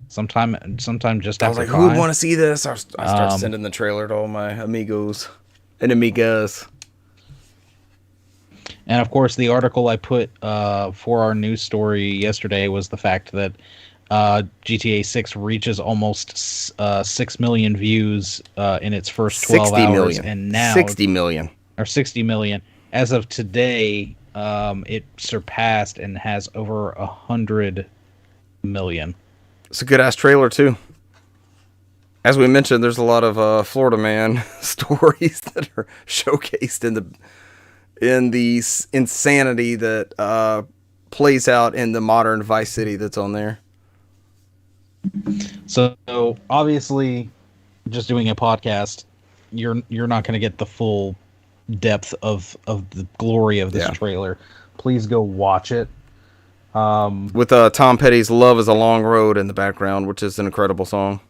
Sometime just after. I was like, 5. who would want to see this? I started sending the trailer to all my amigos and amigas. And of course, the article I put for our news story yesterday was the fact that GTA 6 reaches almost 6 million views in its first 12 hours, million. And now 60 million or 60 million as of today. It surpassed and has over 100 million. It's a good ass trailer too. As we mentioned, there's a lot of Florida man stories that are showcased in the insanity that plays out in the modern Vice City that's on there. So obviously, just doing a podcast, you're not going to get the full depth of the glory of this trailer. Please go watch it. With Tom Petty's "Love Is a Long Road" in the background, which is an incredible song.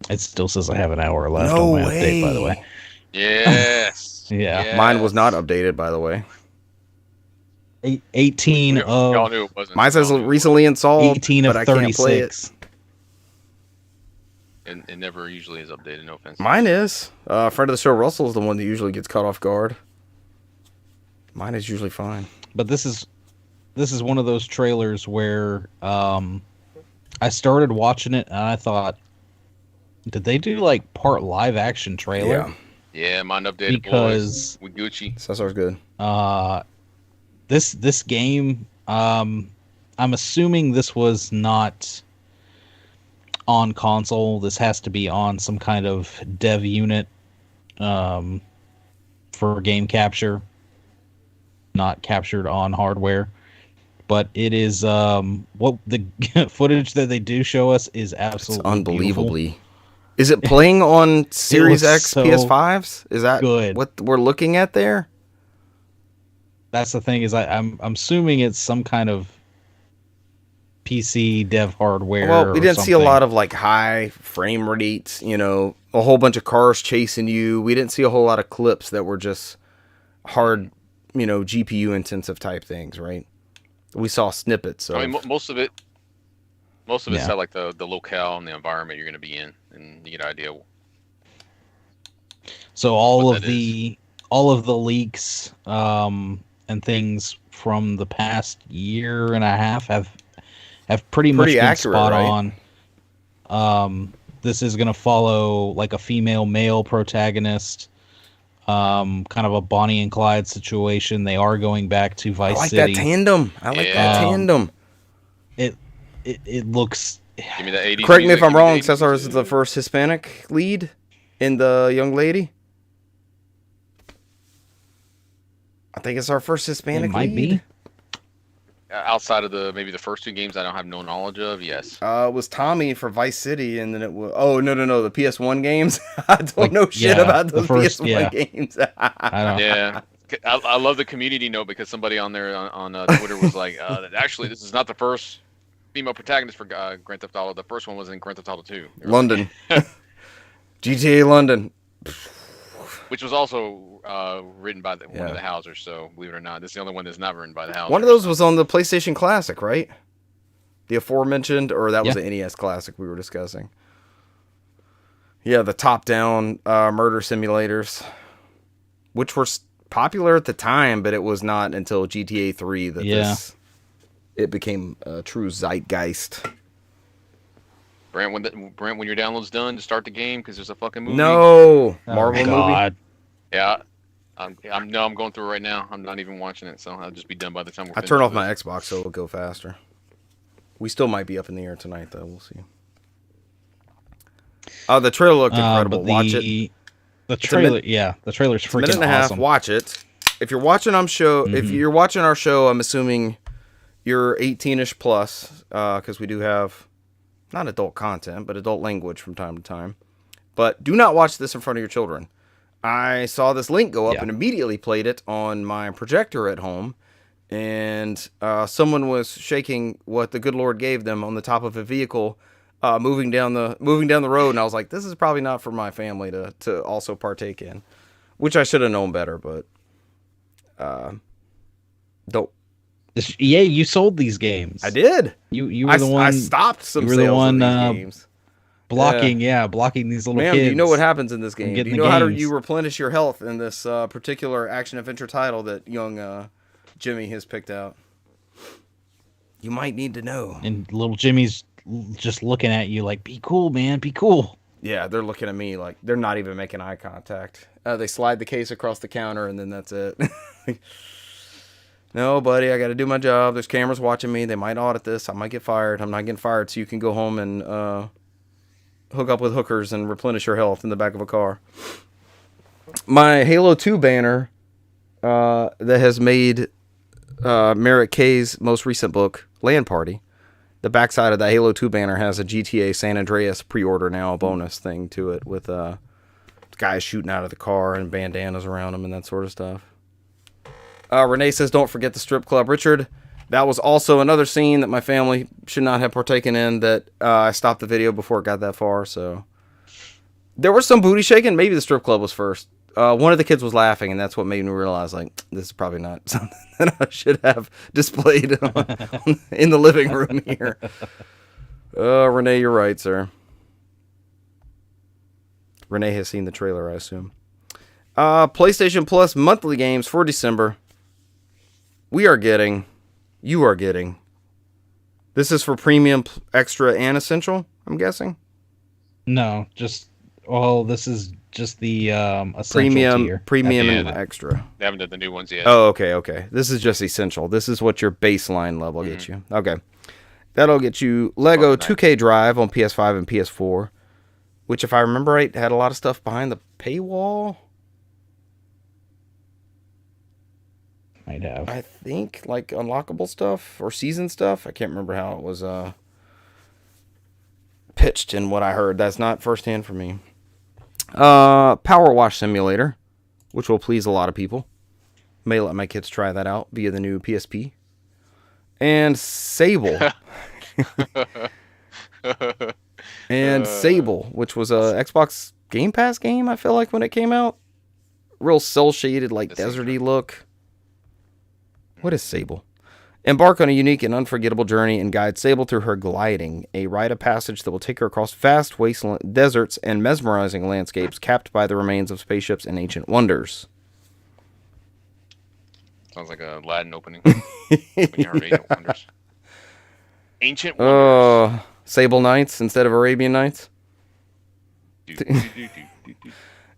It still says I have an hour left No on my way. update, by the way. Yes. Yeah. Yes. Mine was not updated, by the way. 18 Y'all of knew it wasn't. Mine says recently installed, 18 but of I can't play it. 36. It never usually is updated. No offense. Mine is. Friend of the show, Russell, is the one that usually gets caught off guard. Mine is usually fine. But this is one of those trailers where I started watching it and I thought, did they do like part live action trailer? Yeah. Yeah, mine updated Because boys with Gucci. Cesar's good. This game, I'm assuming this was not on console. This has to be on some kind of dev unit for game capture, not captured on hardware. But it is what the footage that they do show us is absolutely Unbelievably. beautiful. Is it playing on Series looks X so PS5s? Is that good. what we're looking at there? That's the thing, is I'm assuming it's some kind of PC dev hardware. Well, we didn't see a something. lot of like high frame rates, a whole bunch of cars chasing you. We didn't see a whole lot of clips that were just hard, GPU intensive type things, right? We saw snippets. So I mean, most of it Yeah. set like the locale and the environment you're going to be in, and you get an idea. So all what of that the leaks and things from the past year and a half have pretty much been accurate, spot right? on. This is going to follow like a female-male protagonist, kind of a Bonnie and Clyde situation. They are going back to I Vice like City. that tandem. I like that tandem. It looks. Give me the 80s. Correct me if music, I'm give me the wrong. 80s Cesar is music. the first Hispanic lead in the young lady. I think it's our first Hispanic It might lead. be. Outside of maybe the first two games I don't have no knowledge of. Yes. It was Tommy for Vice City, and then it was... Oh, no, the PS1 games. I don't know shit yeah, about the those first- PS1 yeah. games. I don't. Yeah. I love the community note because somebody on there on Twitter was like, actually, this is not the first female protagonist for Grand Theft Auto. The first one was in Grand Theft Auto 2. London. GTA London. Which was also written by one of the Housers, so believe it or not, this is the only one that's not written by the Housers. One of those was on the PlayStation Classic, right? The aforementioned, or that was Yeah. the NES Classic we were discussing. Yeah, the top-down murder simulators, which were popular at the time, but it was not until GTA 3 that it became a true zeitgeist. Brent, when your download's done, to start the game because there's a fucking movie. No, Marvel movie. Yeah, I'm going through it right now. I'm not even watching it, so I'll just be done by the time we're I finished turn off with my it. Xbox so it'll go faster. We still might be up in the air tonight, though. We'll see. The trailer looked incredible. But Watch it. The trailer, the trailer's It's a minute freaking and a half. awesome. Watch it. if you're watching if Mm-hmm. you're watching our show, I'm assuming you're 18ish plus, because we do have not adult content, but adult language from time to time. But do not watch this in front of your children. I saw this link go up and immediately played it on my projector at home, and someone was shaking what the good Lord gave them on the top of a vehicle, moving down the road, and I was like, this is probably not for my family to also partake in, which I should have known better, but don't. Yeah, you sold these games. I did. You were the one. I stopped some you were sales the one, of these games. Blocking these little Ma'am, kids. do you know what happens in this game? Do getting you the know how games. you replenish your health in this particular action-adventure title that young Jimmy has picked out? You might need to know. And little Jimmy's just looking at you like, be cool, man, be cool. Yeah, they're looking at me like they're not even making eye contact. They slide the case across the counter, and then that's it. No, buddy, I got to do my job. There's cameras watching me. They might audit this. I might get fired. I'm not getting fired, so you can go home and hook up with hookers and replenish your health in the back of a car. My Halo 2 banner that has made Merritt K's most recent book, Land Party. The backside of that Halo 2 banner has a GTA San Andreas pre-order now, a bonus thing to it with guys shooting out of the car and bandanas around them and that sort of stuff. Renee says, don't forget the strip club. Richard, that was also another scene that my family should not have partaken in that I stopped the video before it got that far. So there was some booty shaking. Maybe the strip club was first. One of the kids was laughing, and that's what made me realize, like, this is probably not something that I should have displayed in the living room here. Renee, you're right, sir. Renee has seen the trailer, I assume. PlayStation Plus monthly games for December. You are getting. This is for premium, extra, and essential, I'm guessing? No, this is just the essential tier. Premium and extra. They haven't done the new ones yet. Oh, okay. This is just essential. This is what your baseline level gets you. Okay. That'll get you Lego 2K Drive on PS5 and PS4, which, if I remember right, had a lot of stuff behind the paywall. Might have. I think, like, unlockable stuff or season stuff. I can't remember how it was pitched in what I heard. That's not firsthand for me. Power Wash Simulator, which will please a lot of people. May let my kids try that out via the new PSP. And Sable. Sable, which was a Xbox Game Pass game, I feel like, when it came out. Real cel-shaded, like, deserty look. What is Sable? Embark on a unique and unforgettable journey and guide Sable through her gliding, a rite of passage that will take her across vast wasteland deserts and mesmerizing landscapes capped by the remains of spaceships and ancient wonders. Sounds like a Aladdin opening. When you heard Ancient Wonders. Ancient Wonders. Sable Knights instead of Arabian Nights?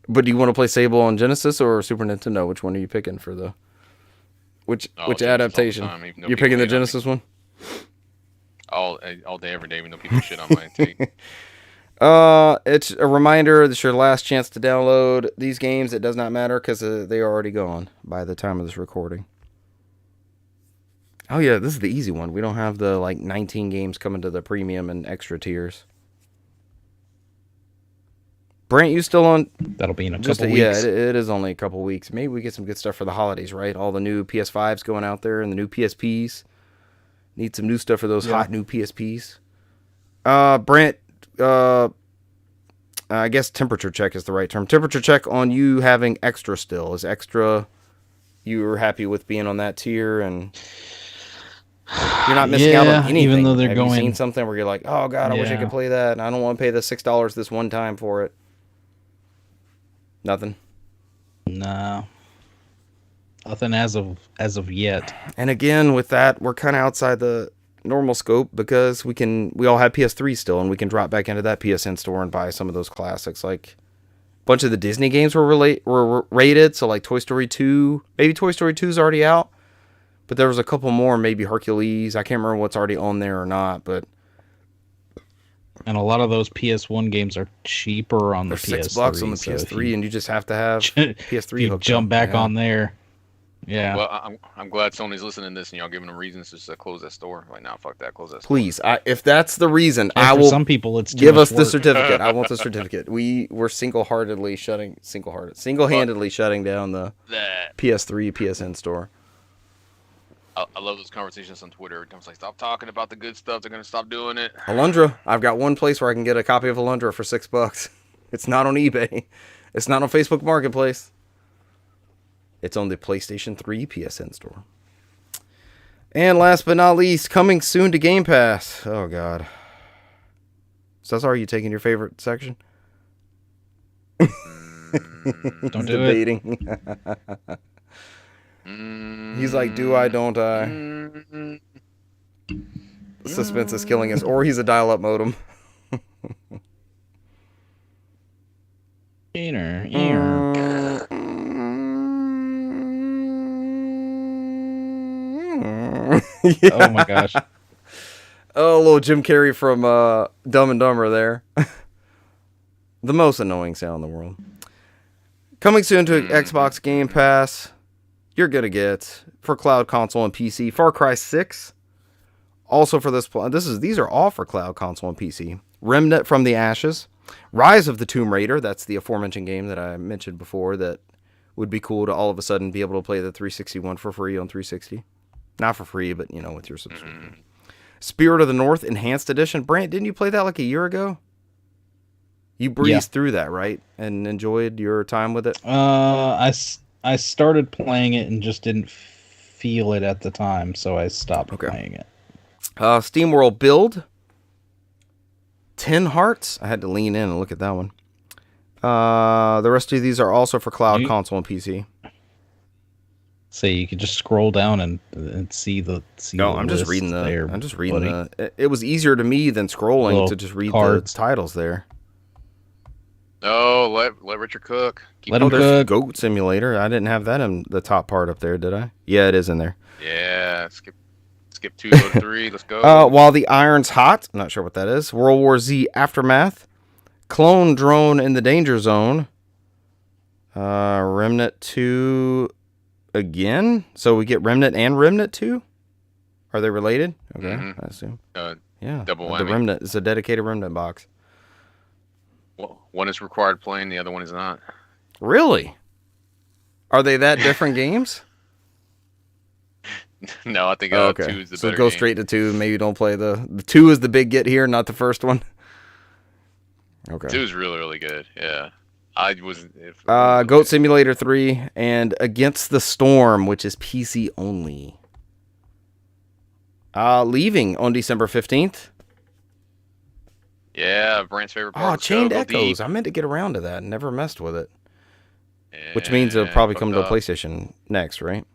But do you want to play Sable on Genesis or Super Nintendo? Which one are you picking for the... Which adaptation? You're picking the Genesis one? All day, every day, even though people shit on my take. It's a reminder that it's your last chance to download these games. It does not matter because they are already gone by the time of this recording. Oh yeah, this is the easy one. We don't have the 19 games coming to the premium and extra tiers. Brent, you still on? That'll be in a couple weeks. Yeah, it is only a couple weeks. Maybe we get some good stuff for the holidays, right? All the new PS5s going out there and the new PSPs. Need some new stuff for those hot new PSPs. Brent, I guess temperature check is the right term. Temperature check on you having extra still. Is extra, you were happy with being on that tier and you're not missing out on anything. Even though they're Have going... you seen something where you're like, oh God, I wish I could play that and I don't want to pay the $6 this one time for it. Nothing? No. Nothing as of yet. And again, with that, we're kind of outside the normal scope because we all have PS3 still, and we can drop back into that PSN store and buy some of those classics. Like a bunch of the Disney games were rated, so like Toy Story 2, maybe Toy Story 2 is already out, but there was a couple more, maybe Hercules. I can't remember what's already on there or not, but. And a lot of those PS1 games are cheaper on the PS3. $6 on the PS3, and you just have to have PS3 you hooked jump up. back on there. Yeah. Well, I'm glad Sony's listening to this and y'all giving them reasons to close that store. Like, now, fuck that, close that store. Please, if that's the reason, And I for will. some people, it's too Give much us the work. certificate. I want the certificate. We're single-handedly shutting down the That PS3 PSN store. I love those conversations on Twitter. It's like, stop talking about the good stuff. They're gonna stop doing it. Alundra. I've got one place where I can get a copy of Alundra for $6. It's not on eBay. It's not on Facebook Marketplace. It's on the PlayStation 3 PSN store. And last but not least, coming soon to Game Pass. Oh, God. Cesar, are you taking your favorite section? Don't do debating. He's like, do I, don't I? The suspense is killing us. Or he's a dial-up modem. Yeah. Oh my gosh. Oh, little Jim Carrey from Dumb and Dumber there. The most annoying sound in the world. Coming soon to Xbox Game Pass, you're going to get, for cloud console and PC, Far Cry 6. Also for these are all for cloud console and PC. Remnant from the Ashes. Rise of the Tomb Raider, that's the aforementioned game that I mentioned before that would be cool to all of a sudden be able to play the 361 for free on 360. Not for free, but, with your subscription. Spirit of the North Enhanced Edition. Brant, didn't you play that like a year ago? You breezed through that, right? And enjoyed your time with it? I started playing it and just didn't feel it at the time, so I stopped playing it. SteamWorld Build. 10 Hearts. I had to lean in and look at that one. The rest of these are also for cloud console and PC. So you could just scroll down and see the. I'm just reading the. It was easier to me than scrolling to just read the titles there. Oh, let Richard cook. Let him cook. Goat Simulator. I didn't have that in the top part up there, did I? Yeah, it is in there. Yeah, skip 2, go to 3. Let's go. While the Iron's Hot. I'm not sure what that is. World War Z Aftermath. Clone Drone in the Danger Zone. Remnant 2 again. So we get Remnant and Remnant 2? Are they related? Okay, I assume. Yeah. Double whammy. The Remnant is a dedicated Remnant box. Well, one is required playing, the other one is not. Really? Are they that different games? No, I think 2 is the better So go game. straight to 2. Maybe don't play the 2 is the big get here, not the first one. Okay. 2 is really, really good. Yeah. I was. Goat Simulator 3 and Against the Storm, which is PC only. Leaving on December 15th. Yeah, Brant's favorite part. Oh, Chained Echoes. I meant to get around to that and never messed with it. Yeah, Which means it'll probably come to a PlayStation next, right?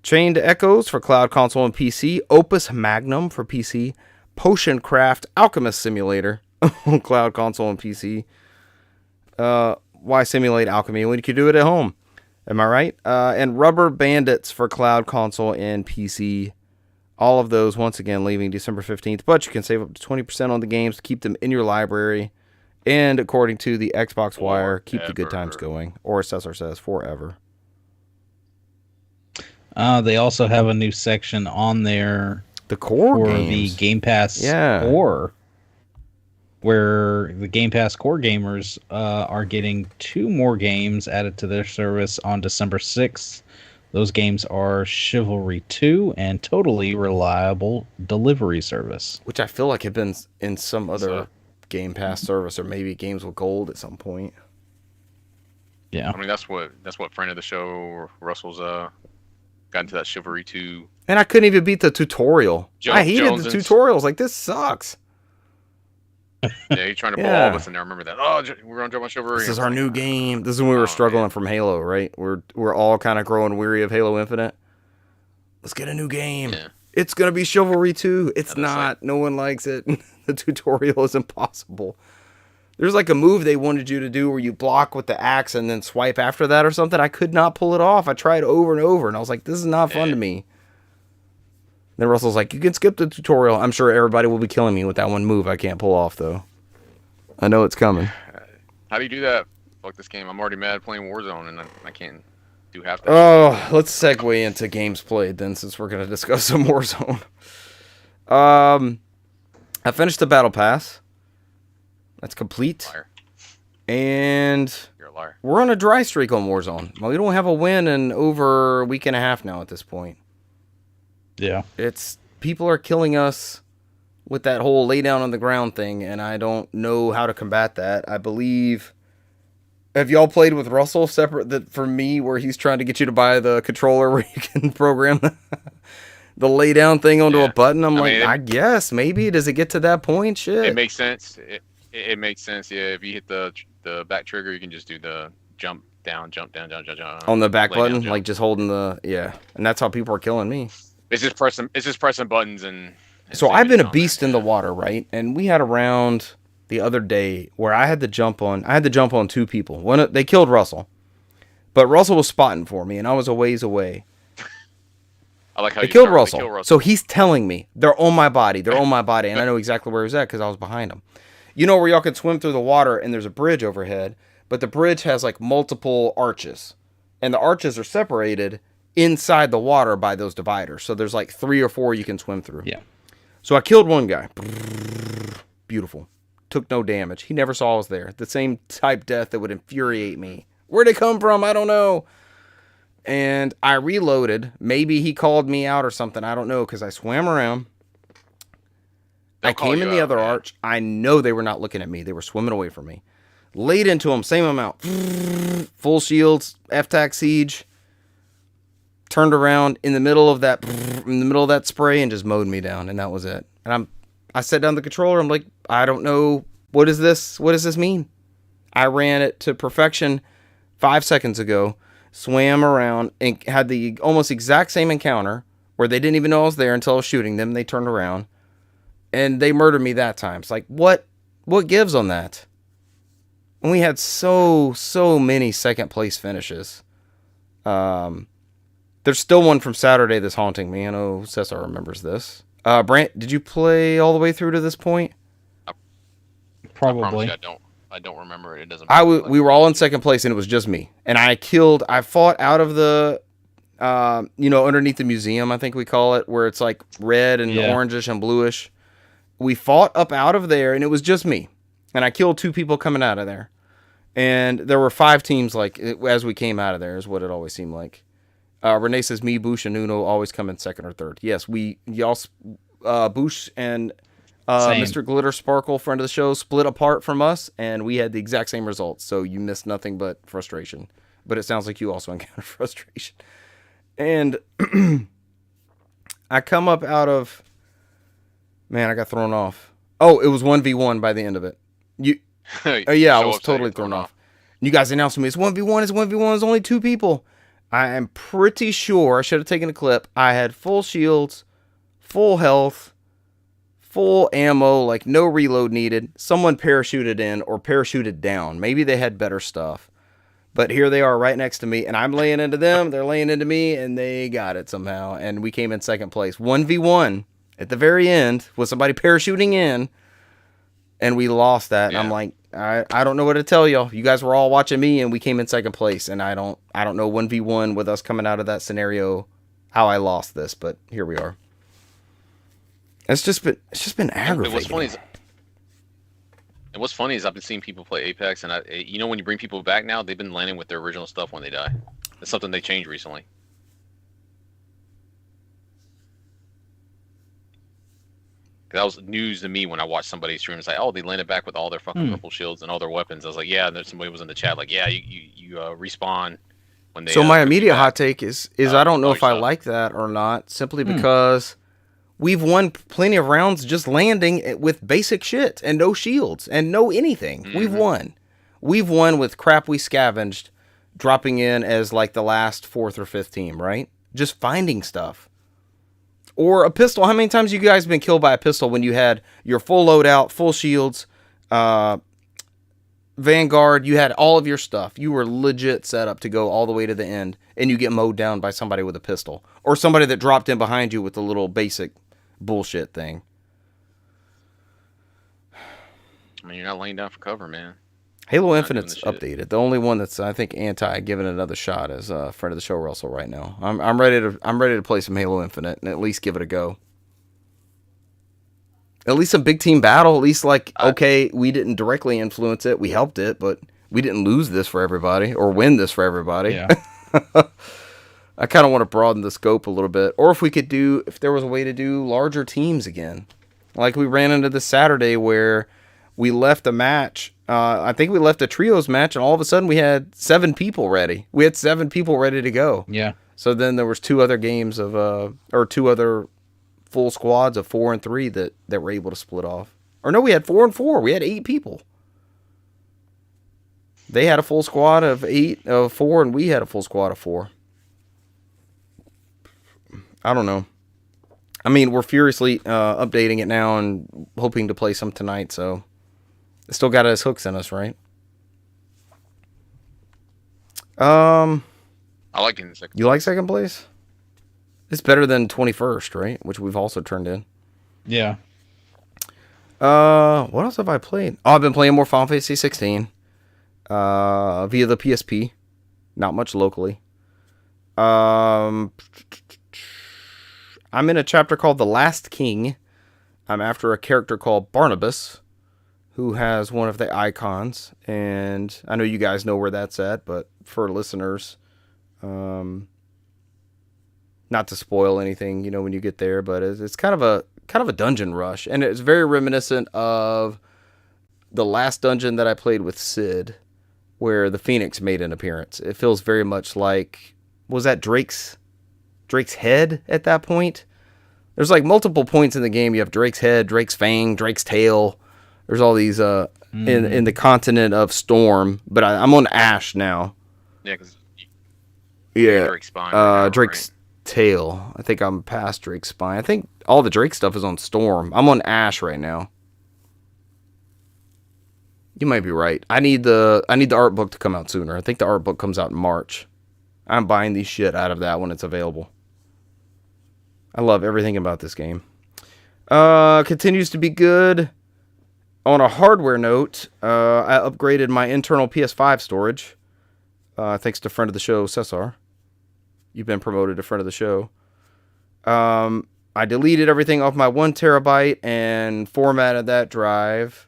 Chained Echoes for cloud console and PC. Opus Magnum for PC. Potion Craft Alchemist Simulator on cloud console and PC. Why simulate alchemy when you can do it at home? Am I right? And Rubber Bandits for cloud console and PC. All of those, once again, leaving December 15th. But you can save up to 20% on the games to keep them in your library. And according to the Xbox Wire, keep the good times going. Or Cesar says, forever. They also have a new section on there. The core for games. The Game Pass Core. Where the Game Pass Core gamers are getting 2 more games added to their service on December 6th. Those games are Chivalry 2 and Totally Reliable Delivery Service. Which I feel like have been in some other Game Pass service, or maybe Games with Gold at some point. Yeah. I mean, that's what friend of the show, Russell's got into that Chivalry 2. And I couldn't even beat the tutorial. I hated the tutorials. Like, this sucks. Yeah, you're trying to pull all of us in there. I remember that. Oh, we're going to jump on Chivalry. This is our new game. This is when we were struggling from Halo, right? We're all kind of growing weary of Halo Infinite. Let's get a new game. Yeah. It's going to be Chivalry 2. It's not. No one likes it. The tutorial is impossible. There's like a move they wanted you to do where you block with the axe and then swipe after that or something. I could not pull it off. I tried over and over, and I was like, this is not fun to me. Then Russell's like, you can skip the tutorial. I'm sure everybody will be killing me with that one move I can't pull off, though. I know it's coming. How do you do that? Fuck this game. I'm already mad playing Warzone, and I can't. do have that. Oh, let's segue into games played then, since we're going to discuss some Warzone. I finished the Battle Pass. That's complete. Liar. And You're a liar. we're on a dry streak on Warzone. Well, we don't have a win in over a week and a half now at this point. Yeah. It's people are killing us with that whole lay down on the ground thing, and I don't know how to combat that. I believe... Have y'all played with Russell separate that from me, where he's trying to get you to buy the controller where you can program the lay down thing onto a button? I guess maybe. Does it get to that point? Shit. It makes sense. It makes sense. Yeah, if you hit the back trigger, you can just do the jump down, jump down, jump on the back button, down, like just holding the and that's how people are killing me. It's just pressing buttons and so I've been a beast in the water, right? And we had a round the other day where I had to jump on two people. They killed Russell, but Russell was spotting for me, and I was a ways away. I like how they killed Russell. So he's telling me they're on my body, and I know exactly where he was at because I was behind him. You know where y'all can swim through the water, and there's a bridge overhead, but the bridge has like multiple arches, and the arches are separated inside the water by those dividers. So there's like 3 or 4 you can swim through. Yeah. So I killed one guy. Beautiful. Took no damage. He never saw I was there. The same type death that would infuriate me. Where'd it come from? I don't know. And I reloaded. Maybe he called me out or something. I don't know, because I swam around. I came in the other arch. I know they were not looking at me. They were swimming away from me. Laid into him, same amount. Full shields, F-Tac Siege. Turned around in the middle of that spray and just mowed me down, and that was it. And I set down the controller. I'm like, I don't know. What is this? What does this mean? I ran it to perfection 5 seconds ago, swam around, and had the almost exact same encounter where they didn't even know I was there until I was shooting them. They turned around, and they murdered me that time. It's like, what gives on that? And we had so many second place finishes. There's still one from Saturday that's haunting me. I know Cesar remembers this. Brant, did you play all the way through to this point? Probably. I don't remember it. It doesn't matter. We were all in second place, and it was just me. And I fought out of the, underneath the museum, I think we call it, where it's like red and orangish and bluish. We fought up out of there, and it was just me. And I killed 2 people coming out of there. And there were 5 teams, like, as we came out of there, is what it always seemed like. Renee says, me, Boosh, and Nuno always come in second or third. Yes, Boosh and Mr. Glitter Sparkle, friend of the show, split apart from us, and we had the exact same results. So you missed nothing but frustration. But it sounds like you also encountered frustration. And I come up out of... Man, I got thrown off. Oh, it was 1v1 by the end of it. Yeah, I was totally thrown off. You guys announced to me, it's 1v1, it's only 2 people. I am pretty sure, I should have taken a clip, I had full shields, full health, full ammo, like no reload needed. Someone parachuted in or parachuted down. Maybe they had better stuff. But here they are right next to me, and I'm laying into them, they're laying into me, and they got it somehow. And we came in second place. 1v1 at the very end with somebody parachuting in, and we lost that. Yeah. And I'm like, I don't know what to tell y'all. You guys were all watching me, and we came in second place. And I don't know 1v1 with us coming out of that scenario how I lost this, but here we are. It's just been aggravating. What's funny is I've been seeing people play Apex, and when you bring people back now, they've been landing with their original stuff when they die. That's something they changed recently. That was news to me when I watched somebody stream. It's like, oh, they landed back with all their fucking purple shields and all their weapons. I was like, yeah. And then somebody was in the chat like, yeah, you respawn when they. So my immediate hot take is I don't know if I like that or not, simply because we've won plenty of rounds just landing with basic shit and no shields and no anything. Mm-hmm. We've won with crap we scavenged, dropping in as like the last 4th or 5th team, right? Just finding stuff. Or a pistol. How many times you guys been killed by a pistol when you had your full loadout, full shields, Vanguard, you had all of your stuff. You were legit set up to go all the way to the end, and you get mowed down by somebody with a pistol. Or somebody that dropped in behind you with the little basic bullshit thing. I mean, you're not laying down for cover, man. Halo Not doing Infinite's the shit. updated. The only one that's I think anti giving it another shot is friend of the show Russell right now. I'm ready to play some Halo Infinite and at least give it a go. At least some big team battle. At least okay, we didn't directly influence it. We helped it, but we didn't lose this for everybody or win this for everybody. Yeah. I kind of want to broaden the scope a little bit. Or if there was a way to do larger teams again. Like we ran into this Saturday where we left a match. I think we left a trios match, and all of a sudden we had 7 people ready. We had 7 people ready to go. Yeah. So then there was 2 other games or 2 other full squads of 4 and 3 that were able to split off. Or no, we had 4 and 4. We had 8 people. They had a full squad of 4, and we had a full squad of 4. I don't know. I mean, we're furiously updating it now and hoping to play some tonight, so it still got its hooks in us, right? I like in the second. You like second place? It's better than 21st, right? Which we've also turned in. Yeah. What else have I played? Oh, I've been playing more Final Fantasy 16 via the PSP. Not much locally. I'm in a chapter called The Last King. I'm after a character called Barnabas, who has one of the icons. And I know you guys know where that's at, but for listeners, not to spoil anything, when you get there, but it's kind of a dungeon rush. And it's very reminiscent of the last dungeon that I played with Sid, where the Phoenix made an appearance. It feels very much like, was that Drake's head at that point? There's multiple points in the game. You have Drake's head, Drake's fang, Drake's tail. There's all these in the continent of Storm, but I'm on Ash now. Yeah, because Drake's spine. Right now, Drake's tail. I think I'm past Drake's spine. I think all the Drake stuff is on Storm. I'm on Ash right now. You might be right. I need the art book to come out sooner. I think the art book comes out in March. I'm buying the shit out of that when it's available. I love everything about this game. Continues to be good. On a hardware note, I upgraded my internal PS5 storage. Thanks to friend of the show, Cesar. You've been promoted to friend of the show. I deleted everything off my 1 terabyte and formatted that drive.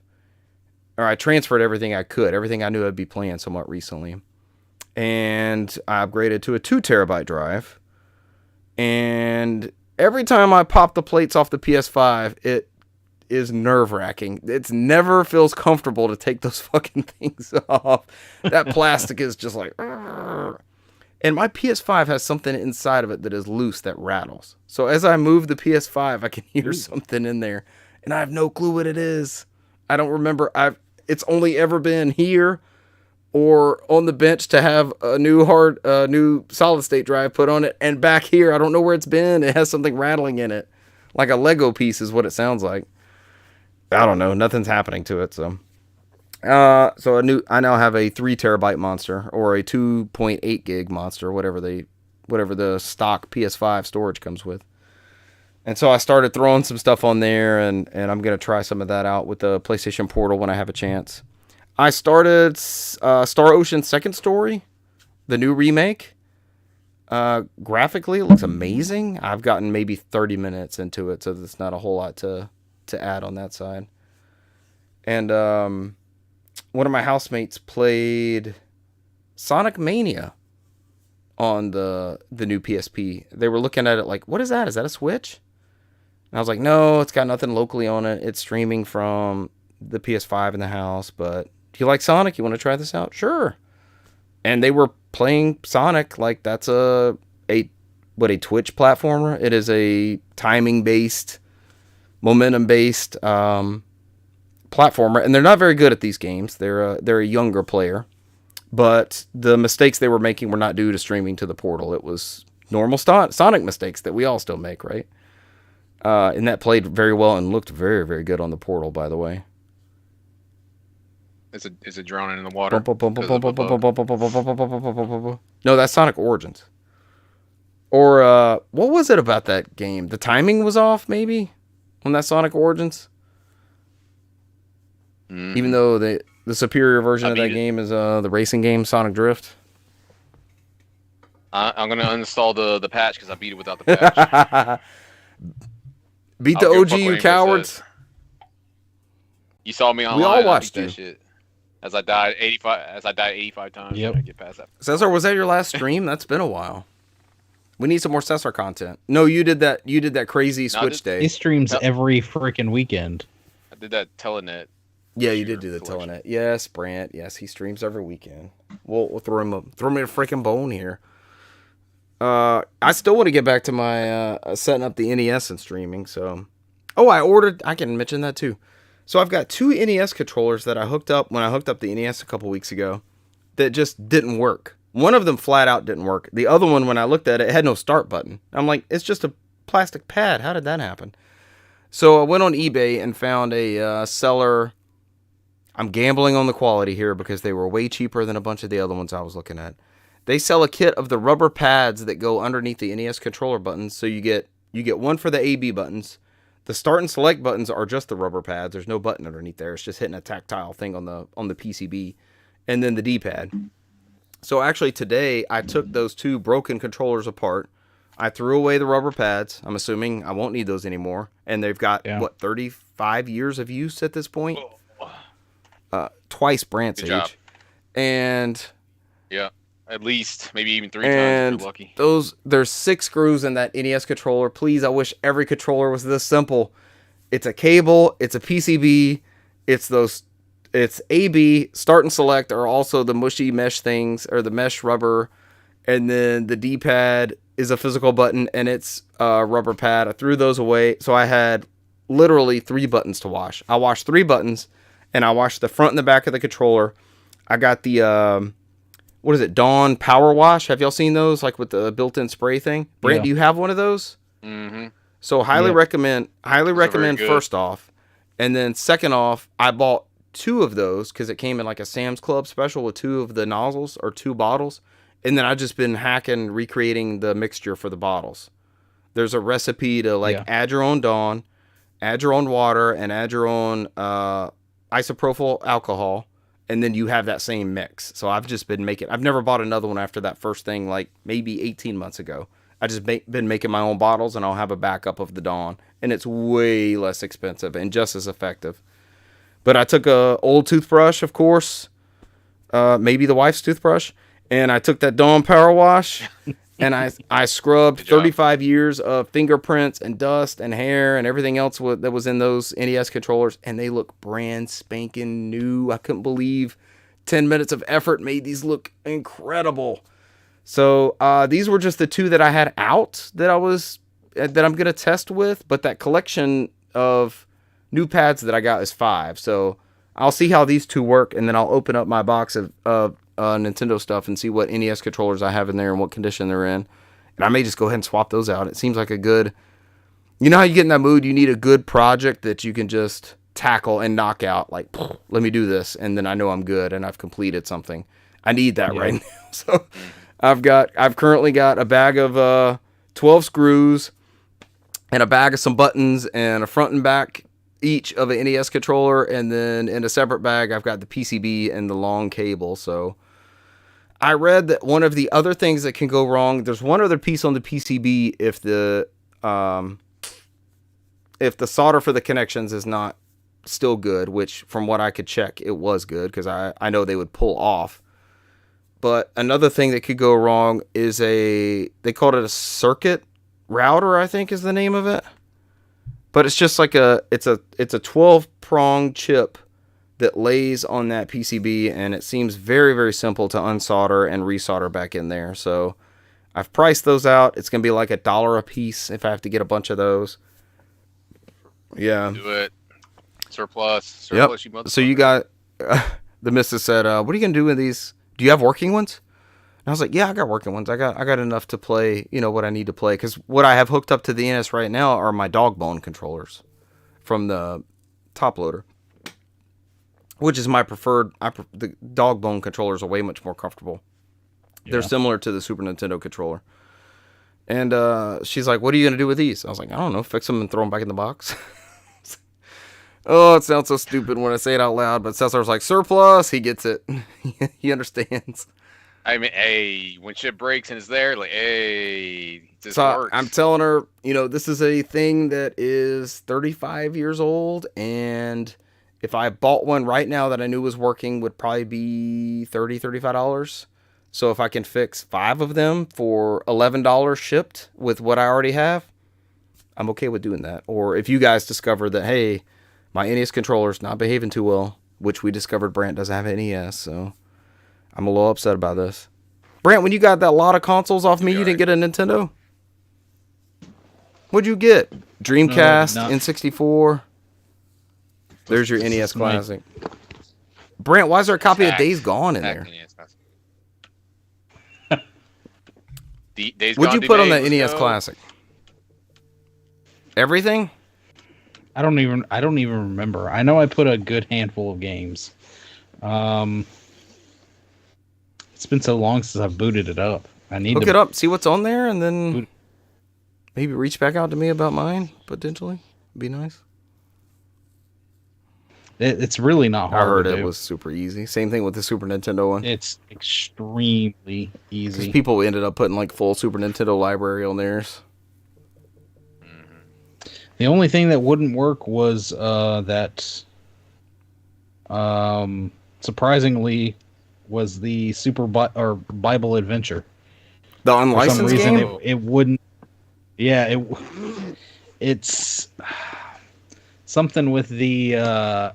Or I transferred everything I could. Everything I knew I'd be playing somewhat recently. And I upgraded to a 2 terabyte drive. And every time I pop the plates off the PS5, it is nerve-wracking. It never feels comfortable to take those fucking things off. That plastic is just like... Argh. And my PS5 has something inside of it that is loose that rattles. So as I move the PS5, I can hear something in there. And I have no clue what it is. I don't remember. It's only ever been here or on the bench to have a new solid state drive put on it. And back here, I don't know where it's been. It has something rattling in it. Like a Lego piece is what it sounds like. I don't know. Nothing's happening to it. So I now have a 3 terabyte monster or a 2.8 gig monster, whatever the stock PS5 storage comes with. And so I started throwing some stuff on there, and I'm going to try some of that out with the PlayStation Portal when I have a chance. I started Star Ocean Second Story, the new remake. Graphically, it looks amazing. I've gotten maybe 30 minutes into it, so there's not a whole lot to add on that side. And one of my housemates played Sonic Mania on the new PSP. They were looking at it like, what is that? Is that a Switch? And I was like, no, it's got nothing locally on it. It's streaming from the PS5 in the house. But do you like Sonic? You want to try this out? Sure. And they were playing Sonic like that's a Twitch platformer. It is a timing-based, momentum-based platformer. And they're not very good at these games. They're a younger player. But the mistakes they were making were not due to streaming to the Portal. It was normal Sonic mistakes that we all still make, right? And that played very well and looked very, very good on the Portal, by the way. Is it drowning in the water? No, that's Sonic Origins. Or, what was it about that game? The timing was off, maybe? On that Sonic Origins? Mm-hmm. Even though The superior version of that beat it. game is the racing game Sonic Drift. I'm gonna uninstall the patch because I beat it without the patch. Beat I the don't give a OG, fuck what you anybody cowards. says. You saw me online. We all I watched beat that you. shit. As I died 85 times. Yep. I get past that. Cesar, was that your last stream? That's been a while. We need some more Cesar content. No, you did that. You did that crazy Switch He day. streams Yep. every freaking weekend. I did that Telenet. Yeah, you did do the selection. Telenet. Yes, Brant. Yes, he streams every weekend. We'll throw him a freaking bone here. I still want to get back to my setting up the NES and streaming. So, I can mention that too. So I've got 2 NES controllers that I hooked up when I hooked up the NES a couple weeks ago that just didn't work. One of them flat out didn't work. The other one, when I looked at it, had no start button. I'm like, it's just a plastic pad. How did that happen? So I went on eBay and found a seller. I'm gambling on the quality here because they were way cheaper than a bunch of the other ones I was looking at. They sell a kit of the rubber pads that go underneath the NES controller buttons. So you get one for the AB buttons. The start and select buttons are just the rubber pads. There's no button underneath there. It's just hitting a tactile thing on the PCB, and then the D-pad. So actually today I took those 2 broken controllers apart. I threw away the rubber pads. I'm assuming I won't need those anymore. And they've got 35 years of use at this point. Twice Brant's Good job. age. And Yeah. At least, maybe even 3 times if you're lucky. there's 6 screws in that NES controller. Please, I wish every controller was this simple. It's a cable, it's a PCB, it's AB, start and select are also the mushy mesh things, or the mesh rubber, and then the D-pad is a physical button, and it's a rubber pad. I threw those away, so I had literally 3 buttons to wash. I washed 3 buttons, and I washed the front and the back of the controller. I got the... what is it? Dawn Power Wash. Have y'all seen those? Like with the built-in spray thing? Brant, do you have one of those? Mm-hmm. So highly recommend very good. first off. And then second off, I bought 2 of those because it came in like a Sam's Club special with 2 of the nozzles or 2 bottles. And then I've just been hacking, recreating the mixture for the bottles. There's a recipe to add your own Dawn, add your own water, and add your own isopropyl alcohol. And then you have that same mix. So I've just been I've never bought another one after that first thing, like maybe 18 months ago. I just been making my own bottles, and I'll have a backup of the Dawn. And it's way less expensive and just as effective. But I took a old toothbrush, of course, maybe the wife's toothbrush, and I took that Dawn Power Wash, and I scrubbed 35 years of fingerprints and dust and hair and everything else that was in those NES controllers, and they look brand spanking new. I couldn't believe 10 minutes of effort made these look incredible. So these were just the 2 that I had out that I'm gonna test with, but that collection of new pads that I got is 5. So I'll see how these 2 work, and then I'll open up my box of Nintendo stuff and see what NES controllers I have in there and what condition they're in. And I may just go ahead and swap those out. It seems like a good... You know how you get in that mood? You need a good project that you can just tackle and knock out. Like, let me do this, and then I know I'm good and I've completed something. I need that right now. So I've currently got a bag of 12 screws and a bag of some buttons and a front and back each of an NES controller, and then in a separate bag I've got the PCB and the long cable. So I read that one of the other things that can go wrong, there's one other piece on the PCB if the solder for the connections is not still good, which from what I could check it was good because I know they would pull off. But another thing that could go wrong is they called it a circuit router, I think is the name of it. But it's just like it's a 12-prong chip that lays on that PCB, and it seems very, very simple to unsolder and resolder back in there. So I've priced those out. It's going to be like $1 a piece if I have to get a bunch of those. Yeah. Do it. Surplus. Yep. You motherfucker. So you got, the missus said, what are you going to do with these? Do you have working ones? And I was like, yeah, I got working ones. I got enough to play, what I need to play. Because what I have hooked up to the NS right now are my dog bone controllers from the top loader, which is my preferred. The dog bone controllers are way much more comfortable. Yeah. They're similar to the Super Nintendo controller. And she's like, what are you going to do with these? I was like, I don't know, fix them and throw them back in the box. Oh, it sounds so stupid when I say it out loud, but Cesar's like, surplus, he gets it. He understands. I mean, hey, when shit breaks and it's there, like, hey, this So works. I'm telling her, this is a thing that is 35 years old, and if I bought one right now that I knew was working, would probably be $35. So if I can fix 5 of them for $11 shipped with what I already have, I'm okay with doing that. Or if you guys discover that, hey, my NES controller's not behaving too well, which we discovered Brant doesn't have an NES, so I'm a little upset about this. Brant, when you got that lot of consoles off me, you didn't get a Nintendo? What'd you get? Dreamcast, N64. There's your NES Classic. Brant, why is there a copy of Days Gone in there? What'd you put on that NES Classic? Everything? I don't even remember. I know I put a good handful of games. It's been so long since I've booted it up. I need look to it up, see what's on there, and then maybe reach back out to me about mine, potentially. Be nice. It's really not hard. I heard to it do. was super easy. Same thing with the Super Nintendo one. It's extremely easy. Because people ended up putting like full Super Nintendo library on theirs. The only thing that wouldn't work was that surprisingly was the Bible Adventure. The unlicensed For some reason, game? it wouldn't. Yeah, it's something with the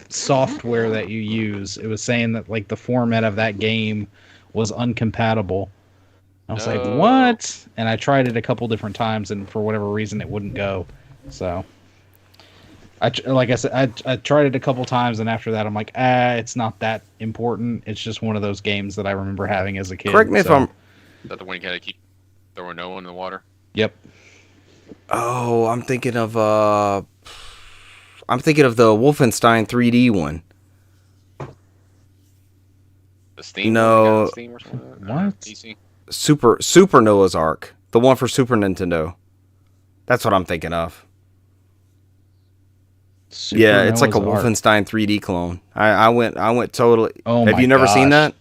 software that you use. It was saying that like the format of that game was uncompatible. I was like, what? And I tried it a couple different times, and for whatever reason, it wouldn't go. So, like I said, I tried it a couple times, and after that, I'm like, it's not that important. It's just one of those games that I remember having as a kid. Correct me if I'm... Is that the one you gotta keep throwing no in the water? Yep. Oh, I'm thinking of the Wolfenstein 3D one. The Steam? No. Steam or something? What? PC? Super Noah's Ark. The one for Super Nintendo. That's what I'm thinking of. Yeah, it's like a Wolfenstein 3D clone. I went totally... Oh have my you never seen gosh.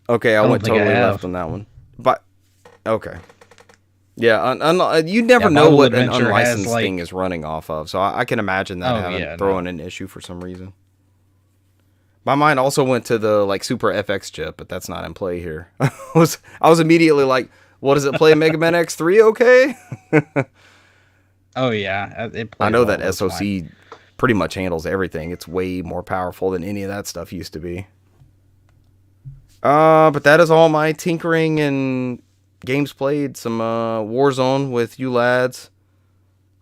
that? Okay, I went don't think I totally have. left on that one. But, okay. Yeah, you never Yeah, know Bible what an Adventure has, unlicensed like- thing is running off of. So I can imagine that throwing an issue for some reason. My mind also went to the like Super FX chip, but that's not in play here. I was immediately like, what does it play in Mega Man X3 okay? Oh yeah, I know that SoC pretty much handles everything. It's way more powerful than any of that stuff used to be. But that is all my tinkering and games played. Some Warzone with you lads.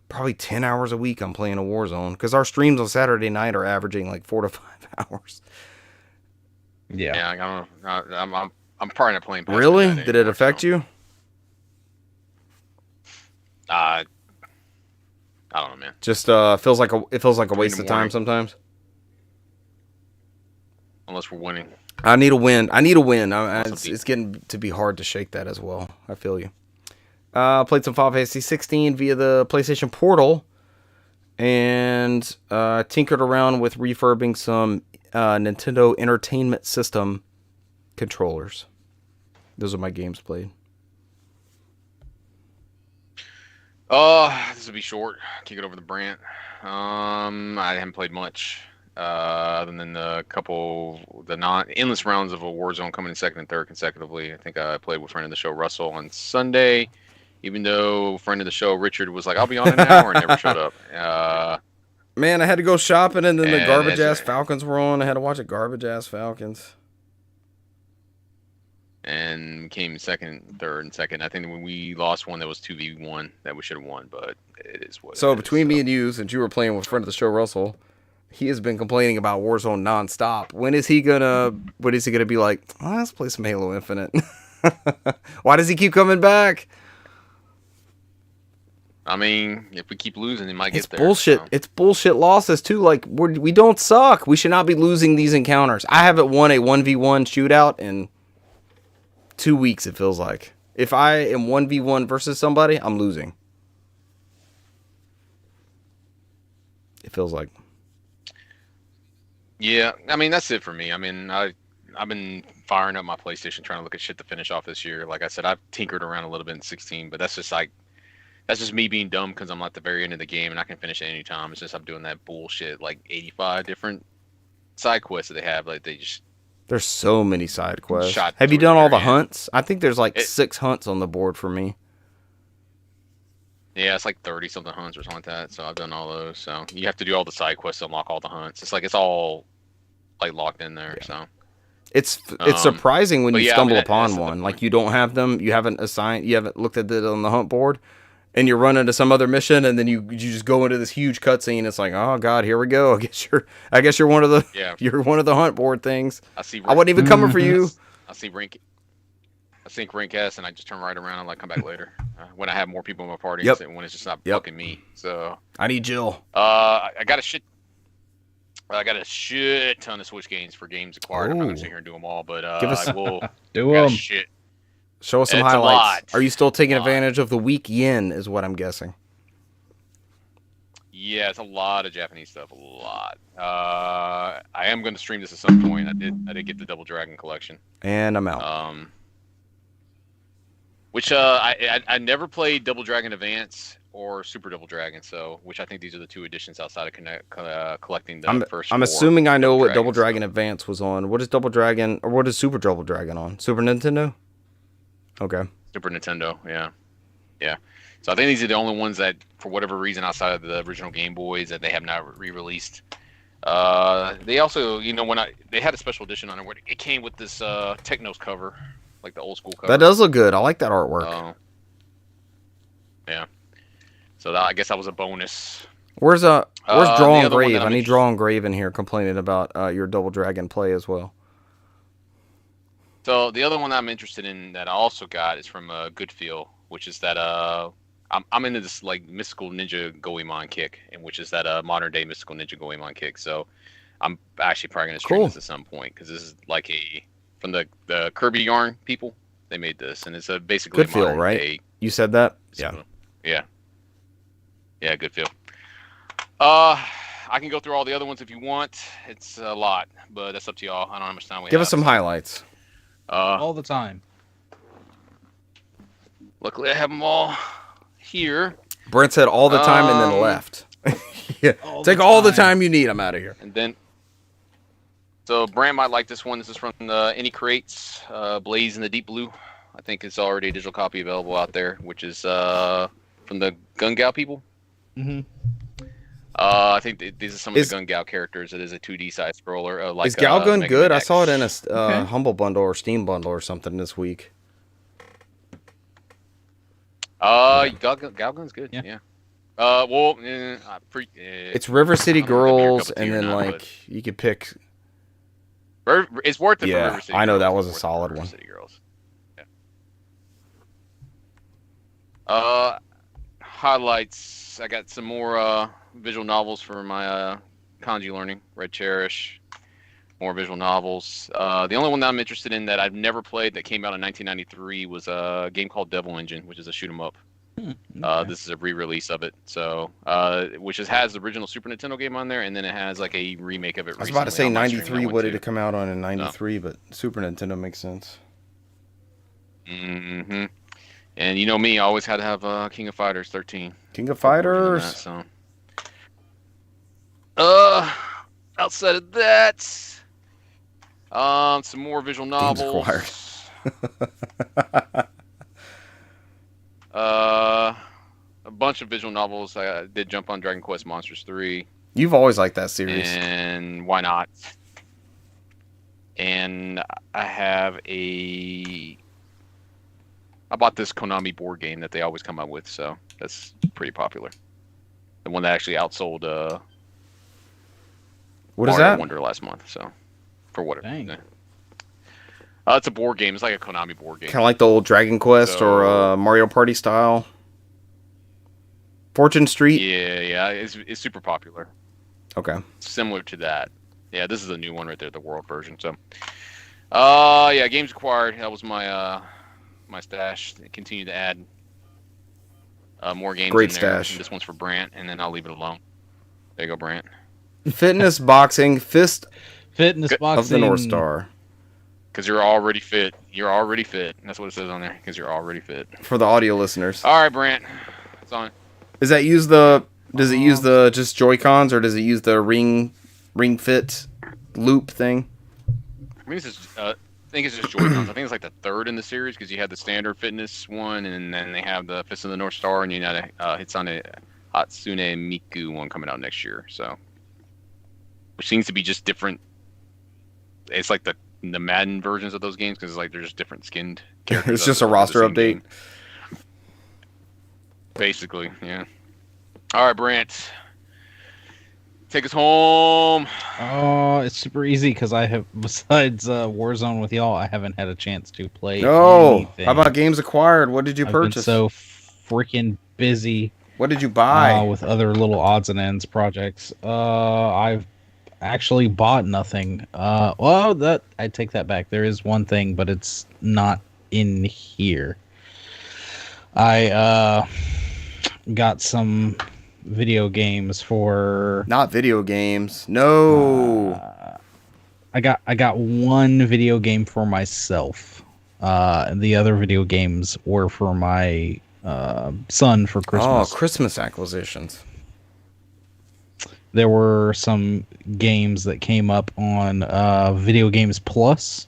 Probably 10 hours a week I'm playing a Warzone. Because our streams on Saturday night are averaging like 4 to 5 hours. Yeah. I don't know. I'm probably not playing. past Really? midnight Did it anymore, affect so. you? I don't know, man. Just feels like a waste the of time morning. sometimes. Unless we're winning. I need a win. Awesome. It's getting to be hard to shake that as well. I feel you. Played some Final Fantasy 16 via the PlayStation Portal, and tinkered around with refurbing some Nintendo Entertainment System controllers. Those are my games played. This will be short. Kick it over to Brant. I haven't played much. Other than the endless rounds of a Warzone coming in second and third consecutively. I think I played with friend of the show Russell on Sunday, even though friend of the show Richard was like, "I'll be on in an hour," and never showed up. Man, I had to go shopping, and then the And garbage that's ass Falcons were on. I had to watch a garbage ass Falcons. And came second, third, and second. I think when we lost one, that was 2v1 that we should have won, but it is what. So it is, between me and you, since you were playing with friend of the show Russell, he has been complaining about Warzone nonstop. When is he gonna be like, let's play some Halo Infinite? Why does he keep coming back? I mean, if we keep losing, he might It's get there. bullshit. So. It's bullshit losses too. Like we don't suck. We should not be losing these encounters. I haven't won a 1v1 shootout in 2 weeks. It feels like if I am 1v1 versus somebody, I'm losing. feels like. Yeah, I mean that's it for me. I mean I've been firing up my PlayStation trying to look at shit to finish off this year. Like I said, I've tinkered around a little bit in 16, but that's just me being dumb because I'm at the very end of the game and I can finish at any time. It's just I'm doing that bullshit like 85 different side quests that they have. Like they just There's so many side quests. shot Have you towards done the all the very end. hunts? I think there's like 6 hunts on the board for me. Yeah, it's like 30 something hunts or something like that. So I've done all those. So you have to do all the side quests to unlock all the hunts. It's like it's all like locked in there. Yeah. So It's Um, surprising when but you yeah, I stumble mean, upon that's the one. Like point. you don't have them, you haven't looked at it on the hunt board, and you're running to some other mission, and then you just go into this huge cutscene. It's like, oh god, here we go. I guess you're one of the yeah, you're one of the hunt board things. I see. I wasn't even coming for Mhm. you. I see rank S, and I just turn right around and like come back later when I have more people in my party. Yep. And when it's just not Yep. fucking me. So I need Jill. I got a shit ton of Switch games for games acquired. I'm not Ooh. gonna sit here and do them all, but Give us- I will. Do got a them. shit. Show us some It's a highlights. lot. Are you still taking A lot. advantage of the weak yen? Is what I'm guessing. Yeah, it's a lot of Japanese stuff. A lot. I am going to stream this at some point. I did get the Double Dragon collection. And I'm out. Which I never played Double Dragon Advance or Super Double Dragon. So which I think these are the two editions outside of collecting the first. I'm four assuming I know what Double Dragons, Dragon so. Advance was on. What is Double Dragon, or what is Super Double Dragon on? Super Nintendo? Okay. Super Nintendo. Yeah. So I think these are the only ones that, for whatever reason, outside of the original Game Boys, that they have not re-released. They also, they had a special edition on it where it came with this Technos cover, like the old school cover. That does look good. I like that artwork. Yeah. So I guess that was a bonus. Where's Draw the and other one Grave? that I I'm need interested- Draw and Grave in here complaining about your Double Dragon play as well. So the other one I'm interested in that I also got is from Good Feel, which is that I'm into this like mystical ninja Goemon kick, and which is that modern day mystical ninja Goemon kick. So I'm actually probably gonna stream Cool. this at some point because this is like from the Kirby Yarn people. They made this, and it's basically Good Feel, modern right? day. You said that? So, yeah, Good Feel. I can go through all the other ones if you want. It's a lot, but that's up to y'all. I don't know how much time we Give have. us some highlights. All the time. Luckily, I have them all here. Brent said all the time and then Um, left. Yeah. All Take the all the time. time you need. I'm out of here. And then, so Brand might like this one. This is from the Any Crates, Blaze in the Deep Blue. I think it's already a digital copy available out there, which is from the Gungao people. Mm-hmm. I think these are some of Is- the Gungao characters. It is a 2D side scroller. Like Is Galgun Mega good? Man I saw it in a X. Okay. Humble Bundle or Steam Bundle or something this week. Galgun's good. Yeah. Yeah. It's River City I don't know if it'd be your Girls, cup of tea and or then not, like you could pick. it's worth it. Yeah, for River City I know Girls. that was It's a worth it solid for River one. City Girls. Yeah. Highlights. I got some more visual novels for my kanji learning. Red Cherish. More visual novels. The only one that I'm interested in that I've never played that came out in 1993 was a game called Devil Engine, which is a shoot 'em up. This is a re-release of it, so which has the original Super Nintendo game on there, and then it has like a remake of it. I was about to say recently. I'm not streaming 93. that one What did too. it come out on in 93? But Super Nintendo makes sense. Mm-hmm. And you know me, I always had to have King of Fighters 13. King of Version of Fighters. that, so. Outside of that, some more visual Games novels. acquired. A bunch of visual novels. I did jump on Dragon Quest Monsters 3. You've always liked that series. And why not? And I bought this Konami board game that they always come out with, so that's pretty popular. The one that actually outsold What is Mario that? Wonder last month, so for whatever. Dang. Yeah. It's a board game. It's like a Konami board game. Kind of like the old Dragon Quest or So- Mario Party style. Fortune Street. Yeah, it's super popular. Okay. Similar to that. Yeah, this is a new one right there, the world version. So, yeah, games acquired. That was my my stash. Continue to add more games Great in there. stash. This one's for Brant, and then I'll leave it alone. There you go, Brant. Fitness boxing, fist Fitness boxing of the North Star. Because you're already fit. You're already fit. That's what it says on there. Because you're already fit. For the audio listeners. All right, Brant. It's on. Does it use the just Joy-Cons, or does it use the ring fit loop thing? I mean, I think it's just Joy-Cons. I think it's like the third in the series because you have the standard fitness one, and then they have the Fist of the North Star, and you know it's on a Hatsune Miku one coming out next year. So, which seems to be just different. It's like the Madden versions of those games because like they're just different skinned characters. It's just a roster update. Game. Basically, yeah. All right, Brant. Take us home. Oh, it's super easy because I have, besides Warzone with y'all, I haven't had a chance to play anything. How about games acquired? What did you purchase? I've been so freaking busy. What did you buy? With other little odds and ends projects. I've actually bought nothing. I take that back. There is one thing, but it's not in here. I got some video games for... Not video games. No. I got one video game for myself. And the other video games were for my son for Christmas. Oh, Christmas acquisitions. There were some games that came up on Video Games Plus.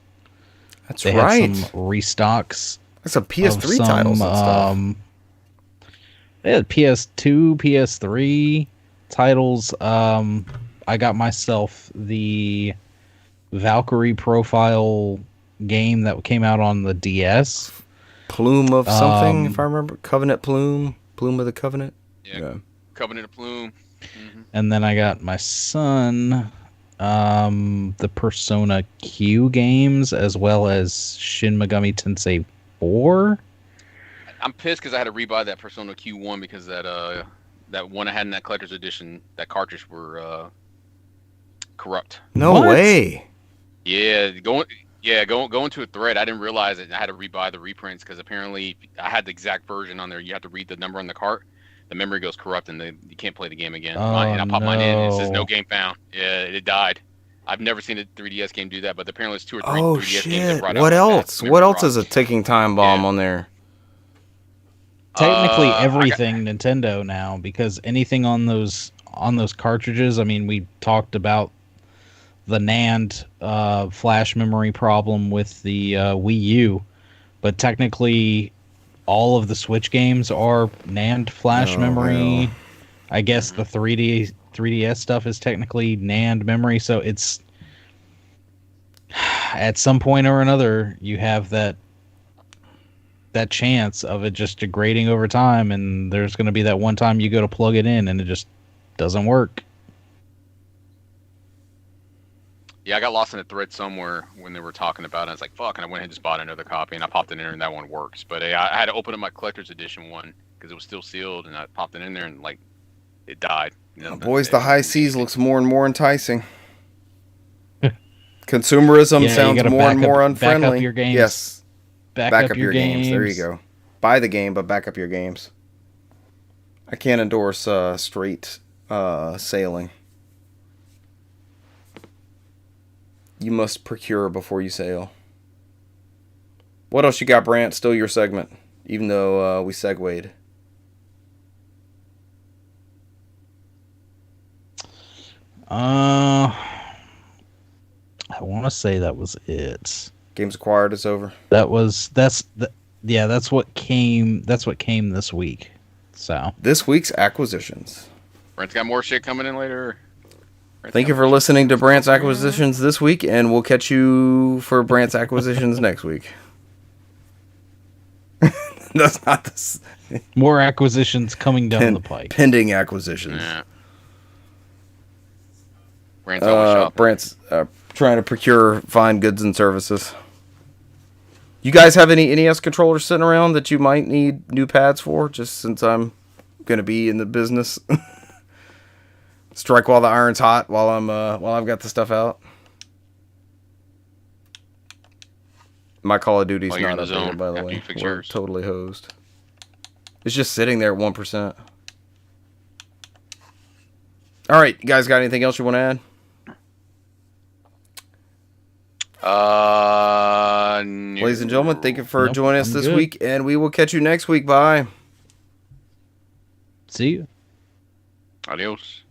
That's they right. Had some restocks. That's some PS3 titles and stuff. They had PS2, PS3 titles. I got myself the Valkyrie Profile game that came out on the DS. Plume of something, if I remember. Covenant Plume. Plume of the Covenant. Yeah. Covenant of Plume. Mm-hmm. And then I got my son the Persona Q games, as well as Shin Megami Tensei 4. I'm pissed because I had to rebuy that Persona Q1 because that one I had in that collector's edition, that cartridge were corrupt. No What? way. Yeah, going to a thread. I didn't realize it. I had to rebuy the reprints because apparently I had the exact version on there. You have to read the number on the cart. The memory goes corrupt and you can't play the game again. And I popped mine in. And it says no game found. Yeah, it died. I've never seen a 3DS game do that, but apparently it's 2 or 3 Oh 3DS games that shit! brought What out else? that What memory else is a ticking time bomb on there? Technically, I everything Nintendo now, because anything on those cartridges. I mean, we talked about the NAND flash memory problem with the Wii U, but technically, all of the Switch games are NAND flash memory. Hell. I guess the 3DS stuff is technically NAND memory, so it's at some point or another you have that chance of it just degrading over time, and there's going to be that one time you go to plug it in and it just doesn't work. Yeah, I got lost in a thread somewhere when they were talking about it. I was like, fuck, and I went ahead and just bought another copy, and I popped it in there, and that one works. But I had to open up my collector's edition one because it was still sealed, and I popped it in there, and like, it died. Boys, the high seas looks more and more enticing. Consumerism sounds more and more unfriendly. Back up your games. Yes. Back up your games. There you go. Buy the game, but back up your games. I can't endorse straight sailing. You must procure before you sail. What else you got, Brant? Still your segment, even though we segued. I want to say that was it. Games acquired is over. That's what came this week. So this week's acquisitions. Brent's got more shit coming in later. Thank you for listening to Brant's Acquisitions this week, and we'll catch you for Brant's Acquisitions next week. That's not this. More acquisitions coming down the pike. Pending acquisitions. Yeah. Brent's always shopping. Brant's trying to procure fine goods and services. You guys have any NES controllers sitting around that you might need new pads for? Just since I'm going to be in the business. Strike while the iron's hot while I've got the stuff out. My Call of Duty's not up there, by the way. We're totally hosed. It's just sitting there at 1%. All right, you guys got anything else you want to add? No. Ladies and gentlemen, thank you for joining us I'm this good. week, and we will catch you next week. Bye. See you. Adios.